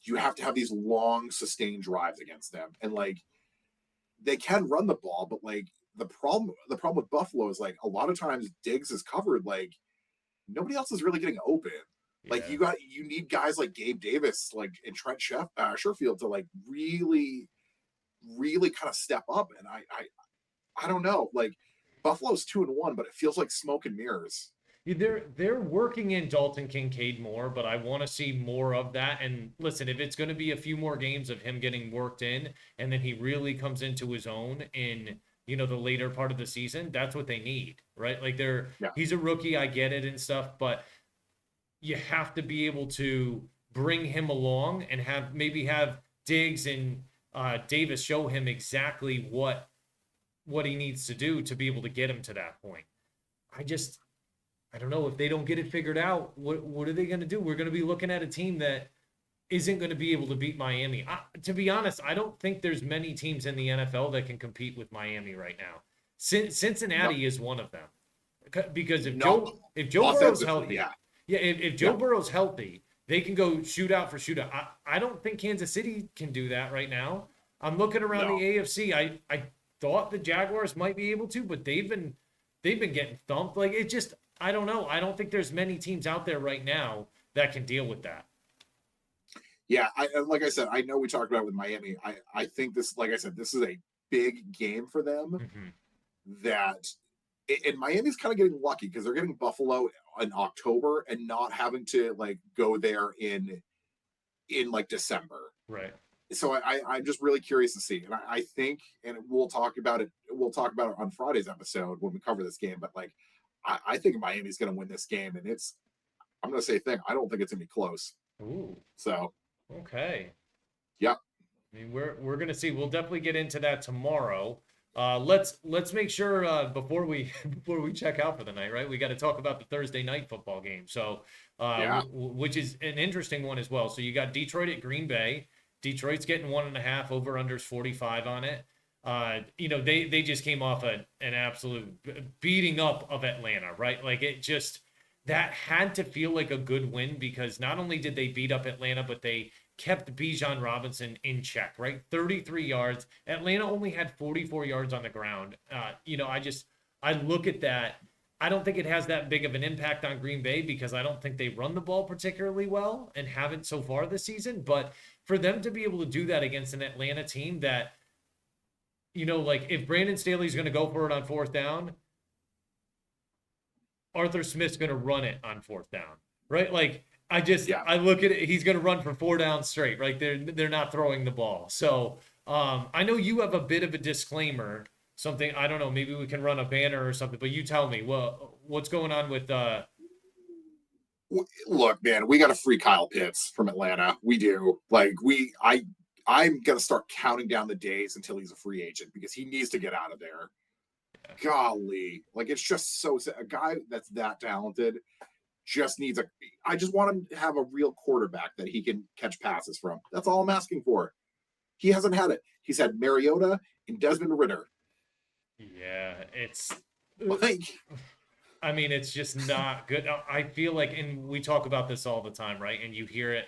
you have to have these long, sustained drives against them, and like they can run the ball, but like the problem with Buffalo is like a lot of times Diggs is covered. Like nobody else is really getting open. Like Yeah. you need guys like Gabe Davis, like and Trent Sherfield to like really kind of step up. And I don't know. Like Buffalo's 2-1, but it feels like smoke and mirrors. They're working in Dalton Kincaid more, but I want to see more of that. And listen, if it's going to be a few more games of him getting worked in, and then he really comes into his own in the later part of the season, that's what they need, right? Like Yeah. he's a rookie, I get it and stuff, but you have to be able to bring him along and have Diggs and Davis show him exactly what he needs to do to be able to get him to that point. I don't know if they don't get it figured out. What are they going to do? We're going to be looking at a team that isn't going to be able to beat Miami. To be honest, I don't think there's many teams in the NFL that can compete with Miami right now. No, Cincinnati is one of them because if no, Joe Burrow's offensively, healthy, yeah, yeah, if Joe yeah, Burrow's healthy, they can go shootout for shootout. I don't think Kansas City can do that right now. I'm looking around the no, AFC. I thought the Jaguars might be able to, but they've been getting thumped. Like it just I don't know. I don't think there's many teams out there right now that can deal with that. yeah. Like I said, I know we talked about it with Miami. I think this, like I said, this is a big game for them. Mm-hmm. That and Miami's kind of getting lucky because they're getting Buffalo in October and not having to like go there in like December. Right. So I'm just really curious to see, and I think, and we'll talk about it. We'll talk about it on Friday's episode when we cover this game. But like, I think Miami's going to win this game, and I'm going to say a thing. I don't think it's going to be close. Ooh. So Okay. yeah, I mean, we're gonna see. We'll definitely get into that tomorrow. Let's make sure before we before we check out for the night, right? We got to talk about the Thursday night football game. So, yeah, which is an interesting one as well. So you got Detroit at Green Bay. Detroit's getting 1.5 over unders 45 on it. They just came off an absolute beating up of Atlanta, right? Like it just that had to feel like a good win because not only did they beat up Atlanta, but they kept Bijan Robinson in check, right? 33 yards. Atlanta only had 44 yards on the ground. I look at that. I don't think it has that big of an impact on Green Bay because I don't think they run the ball particularly well and haven't so far this season. But for them to be able to do that against an Atlanta team that, like if Brandon Staley's going to go for it on fourth down, Arthur Smith's going to run it on fourth down, right? Like yeah, I look at it. He's going to run for 4 downs straight, right? They're not throwing the ball. So I know you have a bit of a disclaimer. Something I don't know. Maybe we can run a banner or something. But you tell me. Well, what's going on with? Look, man, we got a free Kyle Pitts from Atlanta. We do. Like I'm gonna start counting down the days until he's a free agent because he needs to get out of there. Golly, like it's just so a guy that's that talented just needs a. I just want him to have a real quarterback that he can catch passes from. That's all I'm asking for. He hasn't had it. He's had Mariota and Desmond Ritter. Yeah, it's. Like, I mean, it's just not good. I feel like, and we talk about this all the time, right? And you hear it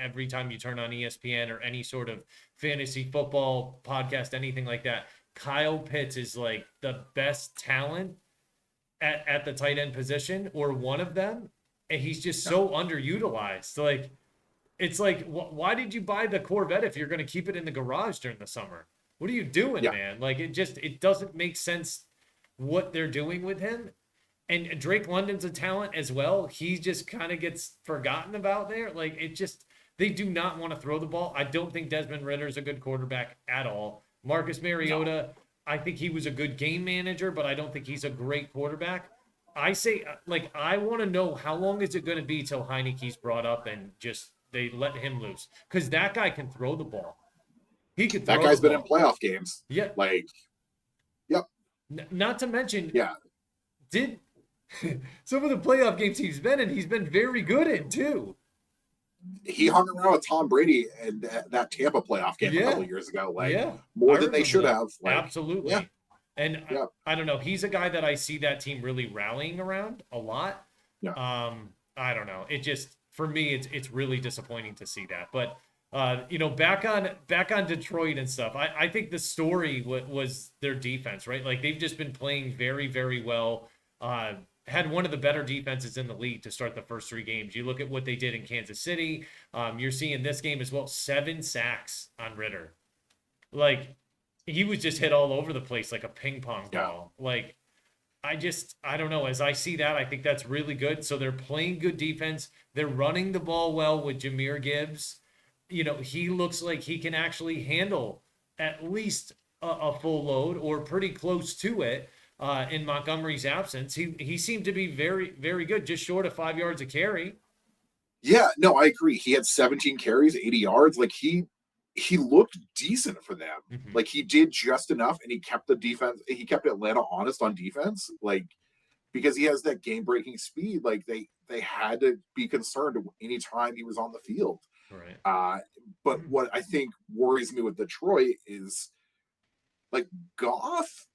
every time you turn on ESPN or any sort of fantasy football podcast, anything like that. Kyle Pitts is like the best talent at the tight end position or one of them. And he's just yeah, so underutilized. Like, it's like, why did you buy the Corvette if you're going to keep it in the garage during the summer? What are you doing, yeah, man? Like, it doesn't make sense what they're doing with him. And Drake London's a talent as well. He just kind of gets forgotten about there. Like they do not want to throw the ball. I don't think Desmond Ritter's a good quarterback at all. Marcus no, Mariota, I think he was a good game manager, but I don't think he's a great quarterback. I say, like, I want to know how long is it going to be till Heineke's brought up and just they let him loose because that guy can throw the ball. He could That throw the guy's been in ball. playoff games. Yeah. Like, yep, Not to mention, yeah. did some of the playoff games he's been in, he's been very good in too. He hung around with Tom Brady and that Tampa playoff game a couple Yeah. of years ago, like Yeah. more I than they remember should that. have. Like, yeah, Absolutely. And yeah, I don't know. He's a guy that I see that team really rallying around a lot. yeah. I don't know. It just for me, it's really disappointing to see that. But back on Detroit and stuff. I think the story was their defense, right? Like they've just been playing very, very well. Uh, had one of the better defenses in the league to start the first three games. You look at what they did in Kansas City. You're seeing this game as well. 7 sacks on Ritter. Like he was just hit all over the place like a ping pong Yeah. ball. Like I don't know. As I see that, I think that's really good. So they're playing good defense. They're running the ball well with Jameer Gibbs. He looks like he can actually handle at least a full load or pretty close to it in Montgomery's absence. He seemed to be very, very good, just short of 5 yards a carry. Yeah, no, I agree. He had 17 carries, 80 yards. Like he looked decent for them. Mm-hmm. Like he did just enough and he kept the defense, he kept Atlanta honest on defense. Like because he has that game breaking speed. Like they had to be concerned anytime he was on the field. Right. Uh, but what I think worries me with Detroit is like Goff.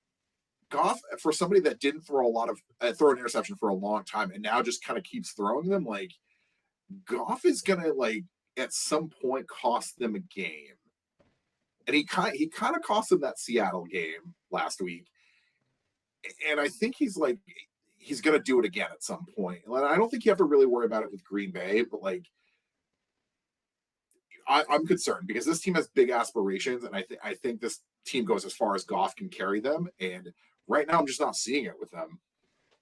Goff for somebody that didn't throw a lot of throw an interception for a long time and now just kind of keeps throwing them. Like Goff is gonna like at some point cost them a game, and he kind of cost them that Seattle game last week. And I think he's gonna do it again at some point. And I don't think you have to really worry about it with Green Bay, but like I'm concerned because this team has big aspirations, and I think this team goes as far as Goff can carry them. And right now, I'm just not seeing it with them.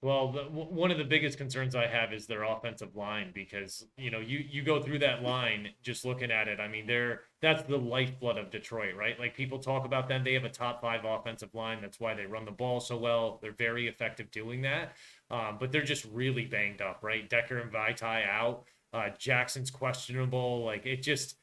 Well, one of the biggest concerns I have is their offensive line because you go through that line just looking at it. I mean, that's the lifeblood of Detroit, right? Like people talk about them. They have a top five offensive line. That's why they run the ball so well. They're very effective doing that. But they're just really banged up, right? Decker and Vaitai out. Jackson's questionable. Like it just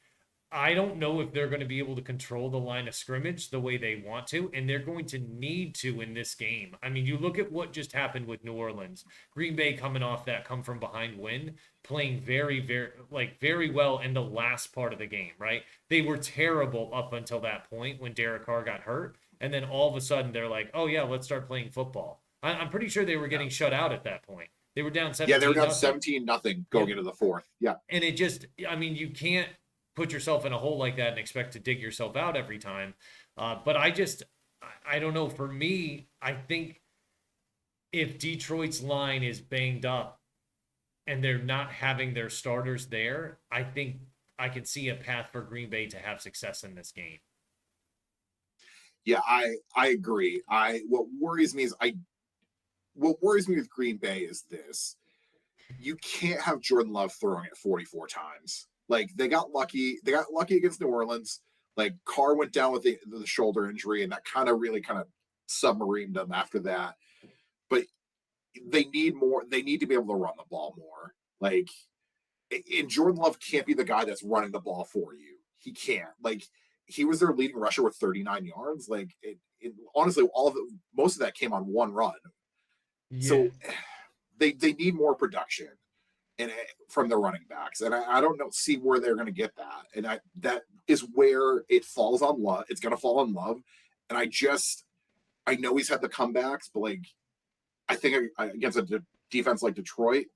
I don't know if they're going to be able to control the line of scrimmage the way they want to, and they're going to need to in this game. I mean, you look at what just happened with New Orleans. Green Bay coming off that come from behind win, playing very, very, like very well in the last part of the game, right? They were terrible up until that point when Derek Carr got hurt. And then all of a sudden they're like, oh, yeah, let's start playing football. I'm pretty sure they were Yeah, getting shut out at that point. They were down yeah, they were 17 down nothing. 17-0 Yeah. going into the fourth. Yeah, And it just, I mean, you can't put yourself in a hole like that and expect to dig yourself out every time. But I don't know. For me, I think if Detroit's line is banged up and they're not having their starters there, I think I can see a path for Green Bay to have success in this game. yeah, I agree. I what worries me with Green Bay is this: you can't have Jordan Love throwing it 44 times. Like they got lucky. They got lucky against New Orleans. Like Carr went down with the shoulder injury, and that kind of submarined them after that. But they need more. They need to be able to run the ball more. Like, and Jordan Love can't be the guy that's running the ball for you. He can't. Like, he was their leading rusher with 39 yards. Like, honestly, most of that came on one run. Yeah. So they need more production and from the running backs, and I don't know see where they're going to get that, and that is where it falls on Love. It's going to fall on Love, and I know he's had the comebacks, but like I think against a defense like Detroit,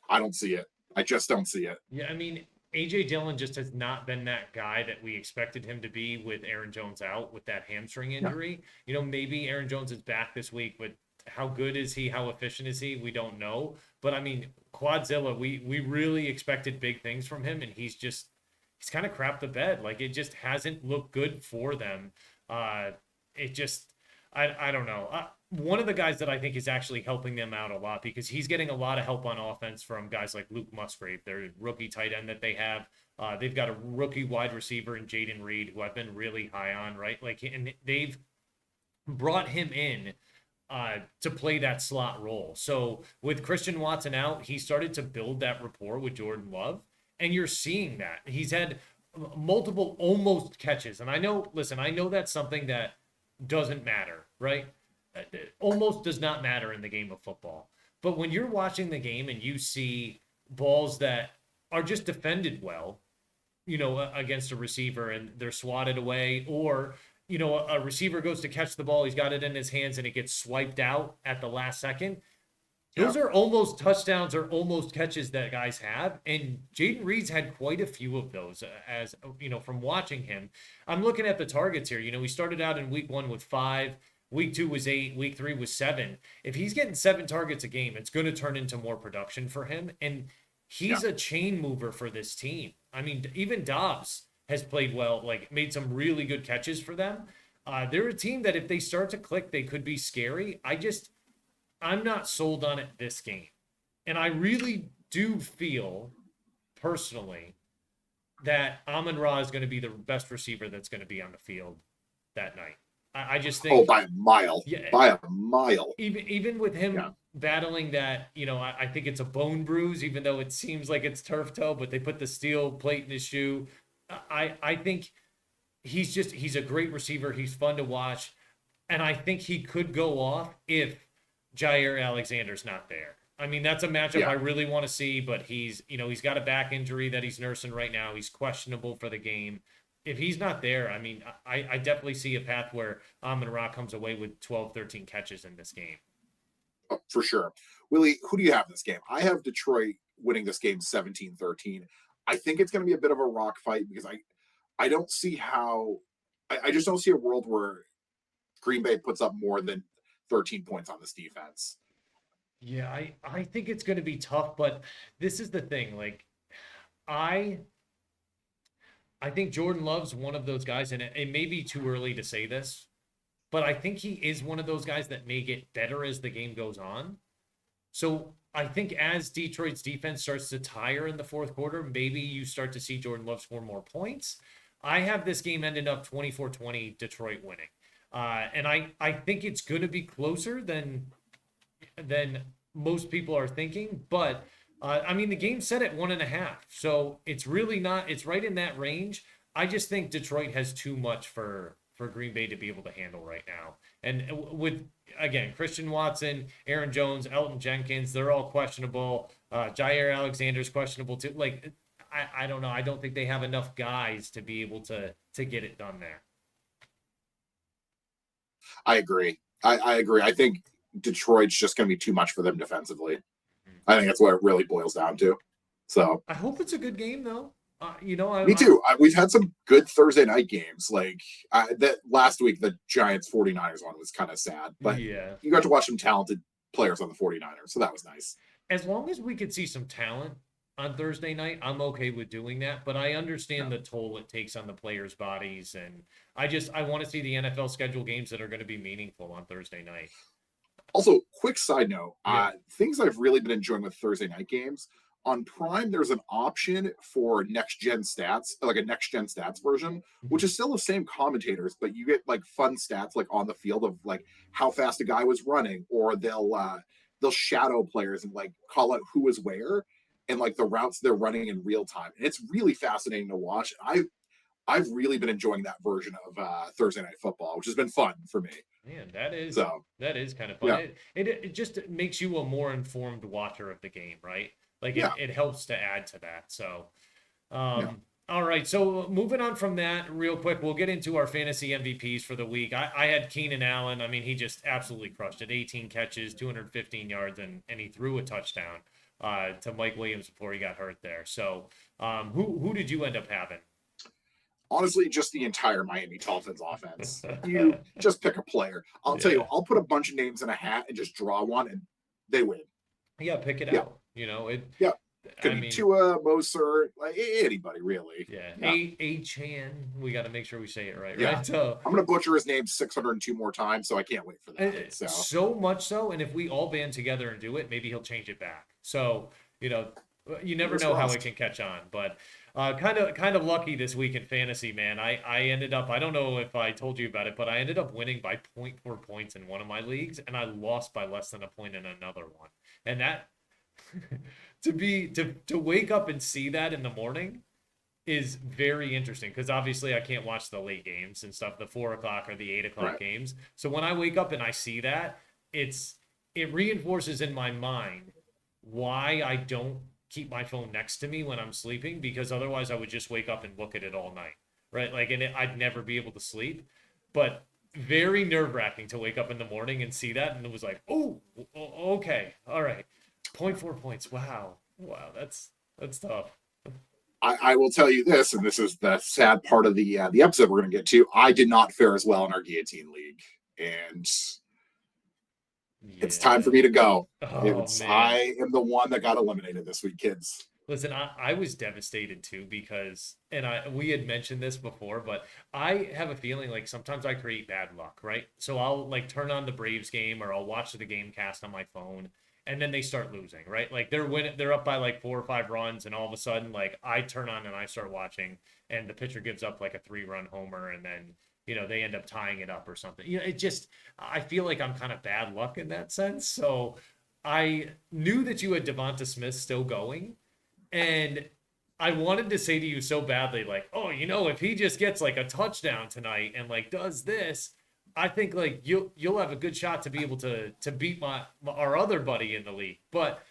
I don't see it. I just don't see it. Yeah. I mean, AJ Dillon just has not been that guy that we expected him to be with Aaron Jones out with that hamstring Yeah, injury. Maybe Aaron Jones is back this week, but how good is he? How efficient is he? We don't know. But I mean, Quadzilla, we really expected big things from him, and he's kind of crapped the bed. Like it just hasn't looked good for them. Uh, it just I don't know. One of the guys that I think is actually helping them out a lot because he's getting a lot of help on offense from guys like Luke Musgrave, their rookie tight end that they have. They've got a rookie wide receiver in Jaden Reed, who I've been really high on, right? Like, and they've brought him in to play that slot role. So with Christian Watson out, he started to build that rapport with Jordan Love, and you're seeing that. He's had multiple almost catches. And I know, listen, I know that's something that doesn't matter, right? Almost does not matter in the game of football. But when you're watching the game and you see balls that are just defended well, against a receiver and they're swatted away, or a receiver goes to catch the ball, he's got it in his hands and it gets swiped out at the last second. Yeah. Those are almost touchdowns or almost catches that guys have. And Jaden Reed's had quite a few of those, as from watching him. I'm looking at the targets here. He started out in week 1 with 5. Week 2 was 8. Week 3 was 7. If he's getting 7 targets a game, it's going to turn into more production for him. And he's a chain mover for this team. I mean, even Dobbs has played well, like made some really good catches for them. They're a team that if they start to click, they could be scary. I'm not sold on it this game. And I really do feel personally that Amon-Ra is going to be the best receiver that's going to be on the field that night. I just think by a mile. Yeah, by a mile. Even with him battling that, I think it's a bone bruise, even though it seems like it's turf toe, but they put the steel plate in his shoe. I think he's a great receiver. He's fun to watch. And I think he could go off if Jair Alexander's not there. I mean, that's a matchup I really want to see, but he's got a back injury that he's nursing right now. He's questionable for the game. If he's not there, I mean, I definitely see a path where Amon-Ra comes away with 12, 13 catches in this game. Oh, for sure. Willie, who do you have in this game? I have Detroit winning this game 17-13. I think it's going to be a bit of a rock fight because I don't see how I just don't see a world where Green Bay puts up more than 13 points on this defense. Yeah, I think it's going to be tough, but this is the thing. Like, I think Jordan Love's one of those guys, and it may be too early to say this, but I think he is one of those guys that may get better as the game goes on. So I think as Detroit's defense starts to tire in the fourth quarter, maybe you start to see Jordan Love score more points. I have this game ending up 24-20, Detroit winning. And I think it's going to be closer than most people are thinking, but I mean, the game's set at 1.5, so it's really not. It's right in that range. I just think Detroit has too much for Green Bay to be able to handle right now. And with, again, Christian Watson, Aaron Jones, Elton Jenkins, they're all questionable. Jair Alexander's questionable too. Like, I don't know. I don't think they have enough guys to be able to get it done there. I agree. I agree. I think Detroit's just going to be too much for them defensively. I think that's what it really boils down to. So I hope it's a good game, though. Me too. We've had some good Thursday night games. Like that last week, the Giants 49ers one was kind of sad, but you got to watch some talented players on the 49ers, so that was nice. As long as we could see some talent on Thursday night, I'm okay with doing that. But I understand the toll it takes on the players' bodies, and I want to see the NFL schedule games that are going to be meaningful on Thursday night. Also, quick side note, things I've really been enjoying with Thursday night games. On Prime, there's an option for next-gen stats, like a next-gen stats version, which is still the same commentators, but you get like fun stats like on the field of like how fast a guy was running, or they'll shadow players and like call out who is where and like the routes they're running in real time. And it's really fascinating to watch. I've really been enjoying that version of Thursday Night Football, which has been fun for me. Man, that is kind of fun. Yeah. It just makes you a more informed watcher of the game, right? Like it helps to add to that. So, all right. So moving on from that real quick, we'll get into our fantasy MVPs for the week. I had Keenan Allen. I mean, he just absolutely crushed it. 18 catches, 215 yards, and he threw a touchdown to Mike Williams before he got hurt there. So who did you end up having? Honestly, just the entire Miami Dolphins offense. You just pick a player. I'll tell you, I'll put a bunch of names in a hat and just draw one, and they win. Yeah, pick it out. Could be Tua, Mostert, like anybody really. A-Chan. We got to make sure we say it right? So I'm gonna butcher his name 602 more times, so I can't wait for that. So much so, and if we all band together and do it, maybe he'll change it back. So You never Fingers know how it crossed. can catch on, but kind of lucky this week in fantasy, man. I ended up, I don't know if I told you about it, but I ended up winning by point 0.4 points in one of my leagues, and I lost by less than a point in another one. And that to wake up and see that in the morning is very interesting because obviously I can't watch the late games and stuff, the 4 o'clock or the 8 o'clock Right. games. So when I wake up and I see that, it's it reinforces in my mind why I don't keep my phone next to me when I'm sleeping because otherwise I would just wake up and look at it all night, right? Like, I'd never be able to sleep. But very nerve wracking to wake up in the morning and see that, and it was like, oh, okay, all right, point 0.4 points. Wow, wow, that's tough. I will tell you this, and this is the sad part of the episode we're going to get to. I did not fare as well in our guillotine league, and it's time for Yeah. me to go. Oh It's man. I am the one that got eliminated this week, kids. Listen, I was devastated too because, and we had mentioned this before, but I have a feeling like sometimes I create bad luck, right? So I'll like turn on the Braves game or I'll watch the game cast on my phone and then they start losing, right? Like they're up by like 4 or 5 runs and all of a sudden like I turn on and I start watching and the pitcher gives up like a 3 run homer and then they end up tying it up or something. It just I feel like I'm kind of bad luck in that sense. So I knew that you had Devonta Smith still going and I wanted to say to you so badly, like, oh, if he just gets like a touchdown tonight and like does this, I think like you'll have a good shot to be able to beat our other buddy in the league. But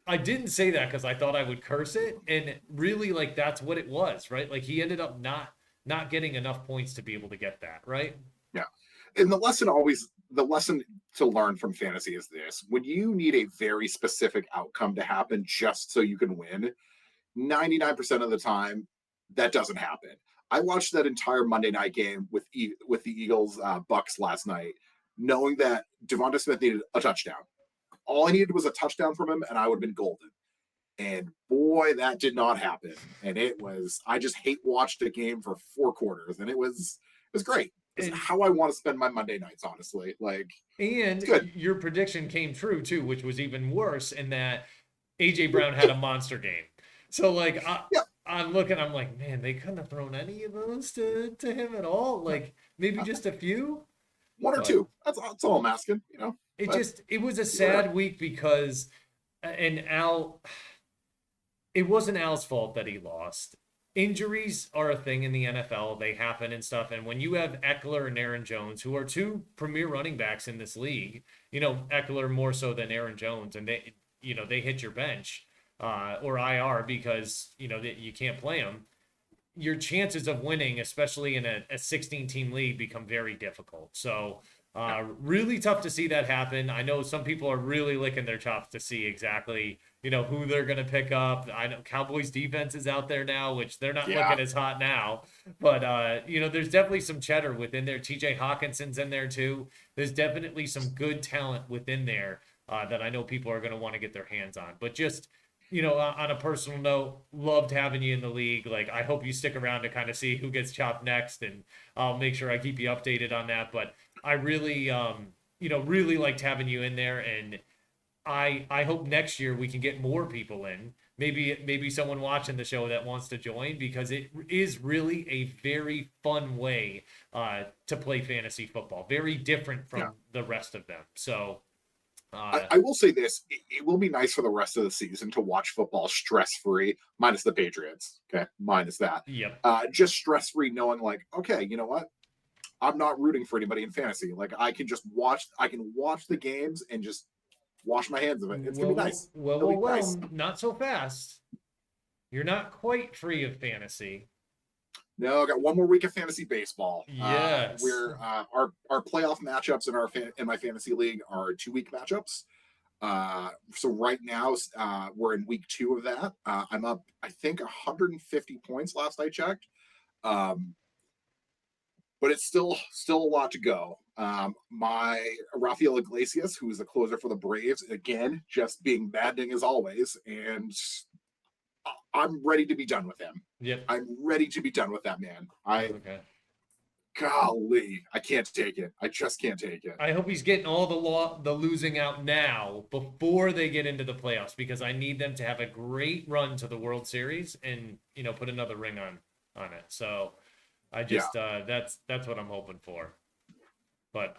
I didn't say that because I thought I would curse it, and really like that's what it was, right? Like he ended up not getting enough points to be able to get that, right? Yeah. And the lesson to learn from fantasy is this: when you need a very specific outcome to happen just so you can win, 99% of the time that doesn't happen. I watched that entire Monday night game with the Eagles Bucks last night, knowing that Devonta Smith needed a touchdown. All I needed was a touchdown from him, and I would have been golden. And boy, that did not happen. And I just hate watched a game for 4 quarters, and it was great. It's And how I want to spend my Monday nights, honestly. Like, and it's good. your prediction came true too, which was even worse in that AJ Brown had a monster game. So like Yeah, I'm looking, I'm like, man, they couldn't have thrown any of those to him at all. yeah. Like maybe just a few, One or but two. That's all I'm asking. But it was a you know, sad week because and Al it wasn't Al's fault that he lost. Injuries are a thing in the NFL. They happen and stuff. And when you have Eckler and Aaron Jones, who are two premier running backs in this league, Eckler more so than Aaron Jones, and they hit your bench or IR because that you can't play them. Your chances of winning, especially in a 16 team league, become very difficult. So, yeah, really tough to see that happen. I know some people are really licking their chops to see exactly, who they're going to pick up. I know Cowboys defense is out there now, which they're not yeah, looking as hot now. But, there's definitely some cheddar within there. TJ Hawkinson's in there too. There's definitely some good talent within there that I know people are going to want to get their hands on. But just, on a personal note, loved having you in the league. Like, I hope you stick around to kind of see who gets chopped next, and I'll make sure I keep you updated on that. But I really, really liked having you in there, and I hope next year we can get more people in. Maybe someone watching the show that wants to join because it is really a very fun way to play fantasy football. Very different yeah. from the rest of them. So, I will say this: it will be nice for the rest of the season to watch football stress free, minus the Patriots. Okay, minus that. yep. Just stress free, knowing like, okay, you know what? I'm not rooting for anybody in fantasy. Like, I can just watch. I can watch the games and just wash my hands of it. It's gonna be nice. It'll be nice. Not so fast. You're not quite free of fantasy. No, I got one more week of fantasy baseball. Yes. Where our playoff matchups in my fantasy league are 2 week matchups. So right now we're in week 2 of that. I'm up, I think, 150 points last I checked. Um, but it's still a lot to go. My Rafael Iglesias, who is the closer for the Braves, again, just being maddening as always, and I'm ready to be done with him. Yep. I'm ready to be done with that man. I Okay. golly, I can't take it. I just can't take it. I hope he's getting all the losing out now before they get into the playoffs, because I need them to have a great run to the World Series and put another ring on it. So I Yeah. just that's what I'm hoping for. But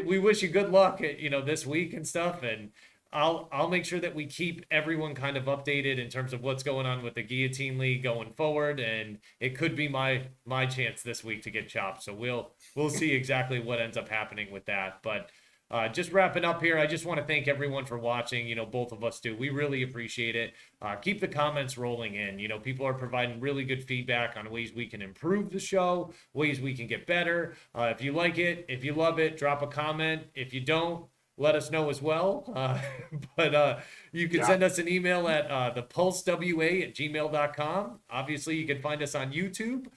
we wish you good luck, this week and stuff, and I'll make sure that we keep everyone kind of updated in terms of what's going on with the Guillotine League going forward, and it could be my chance this week to get chopped. So we'll see exactly what ends up happening with that. But just wrapping up here, I just want to thank everyone for watching. Both of us do. We really appreciate it. Keep the comments rolling in. People are providing really good feedback on ways we can improve the show, ways we can get better. If you like it, if you love it, drop a comment. If you don't, let us know as well. But you can send us an email at thepulsewa@gmail.com. Obviously, you can find us on YouTube.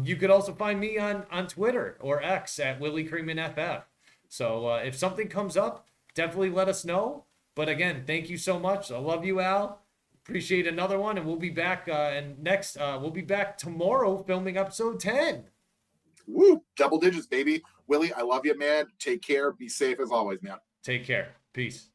You could also find me on Twitter or X at Willie Creeman FF. So if something comes up, definitely let us know. But again, thank you so much. I love you, Al. Appreciate another one, and we'll be back. We'll be back tomorrow filming episode 10. Woo! Double digits, baby. Willie, I love you, man. Take care. Be safe as always, man. Take care. Peace.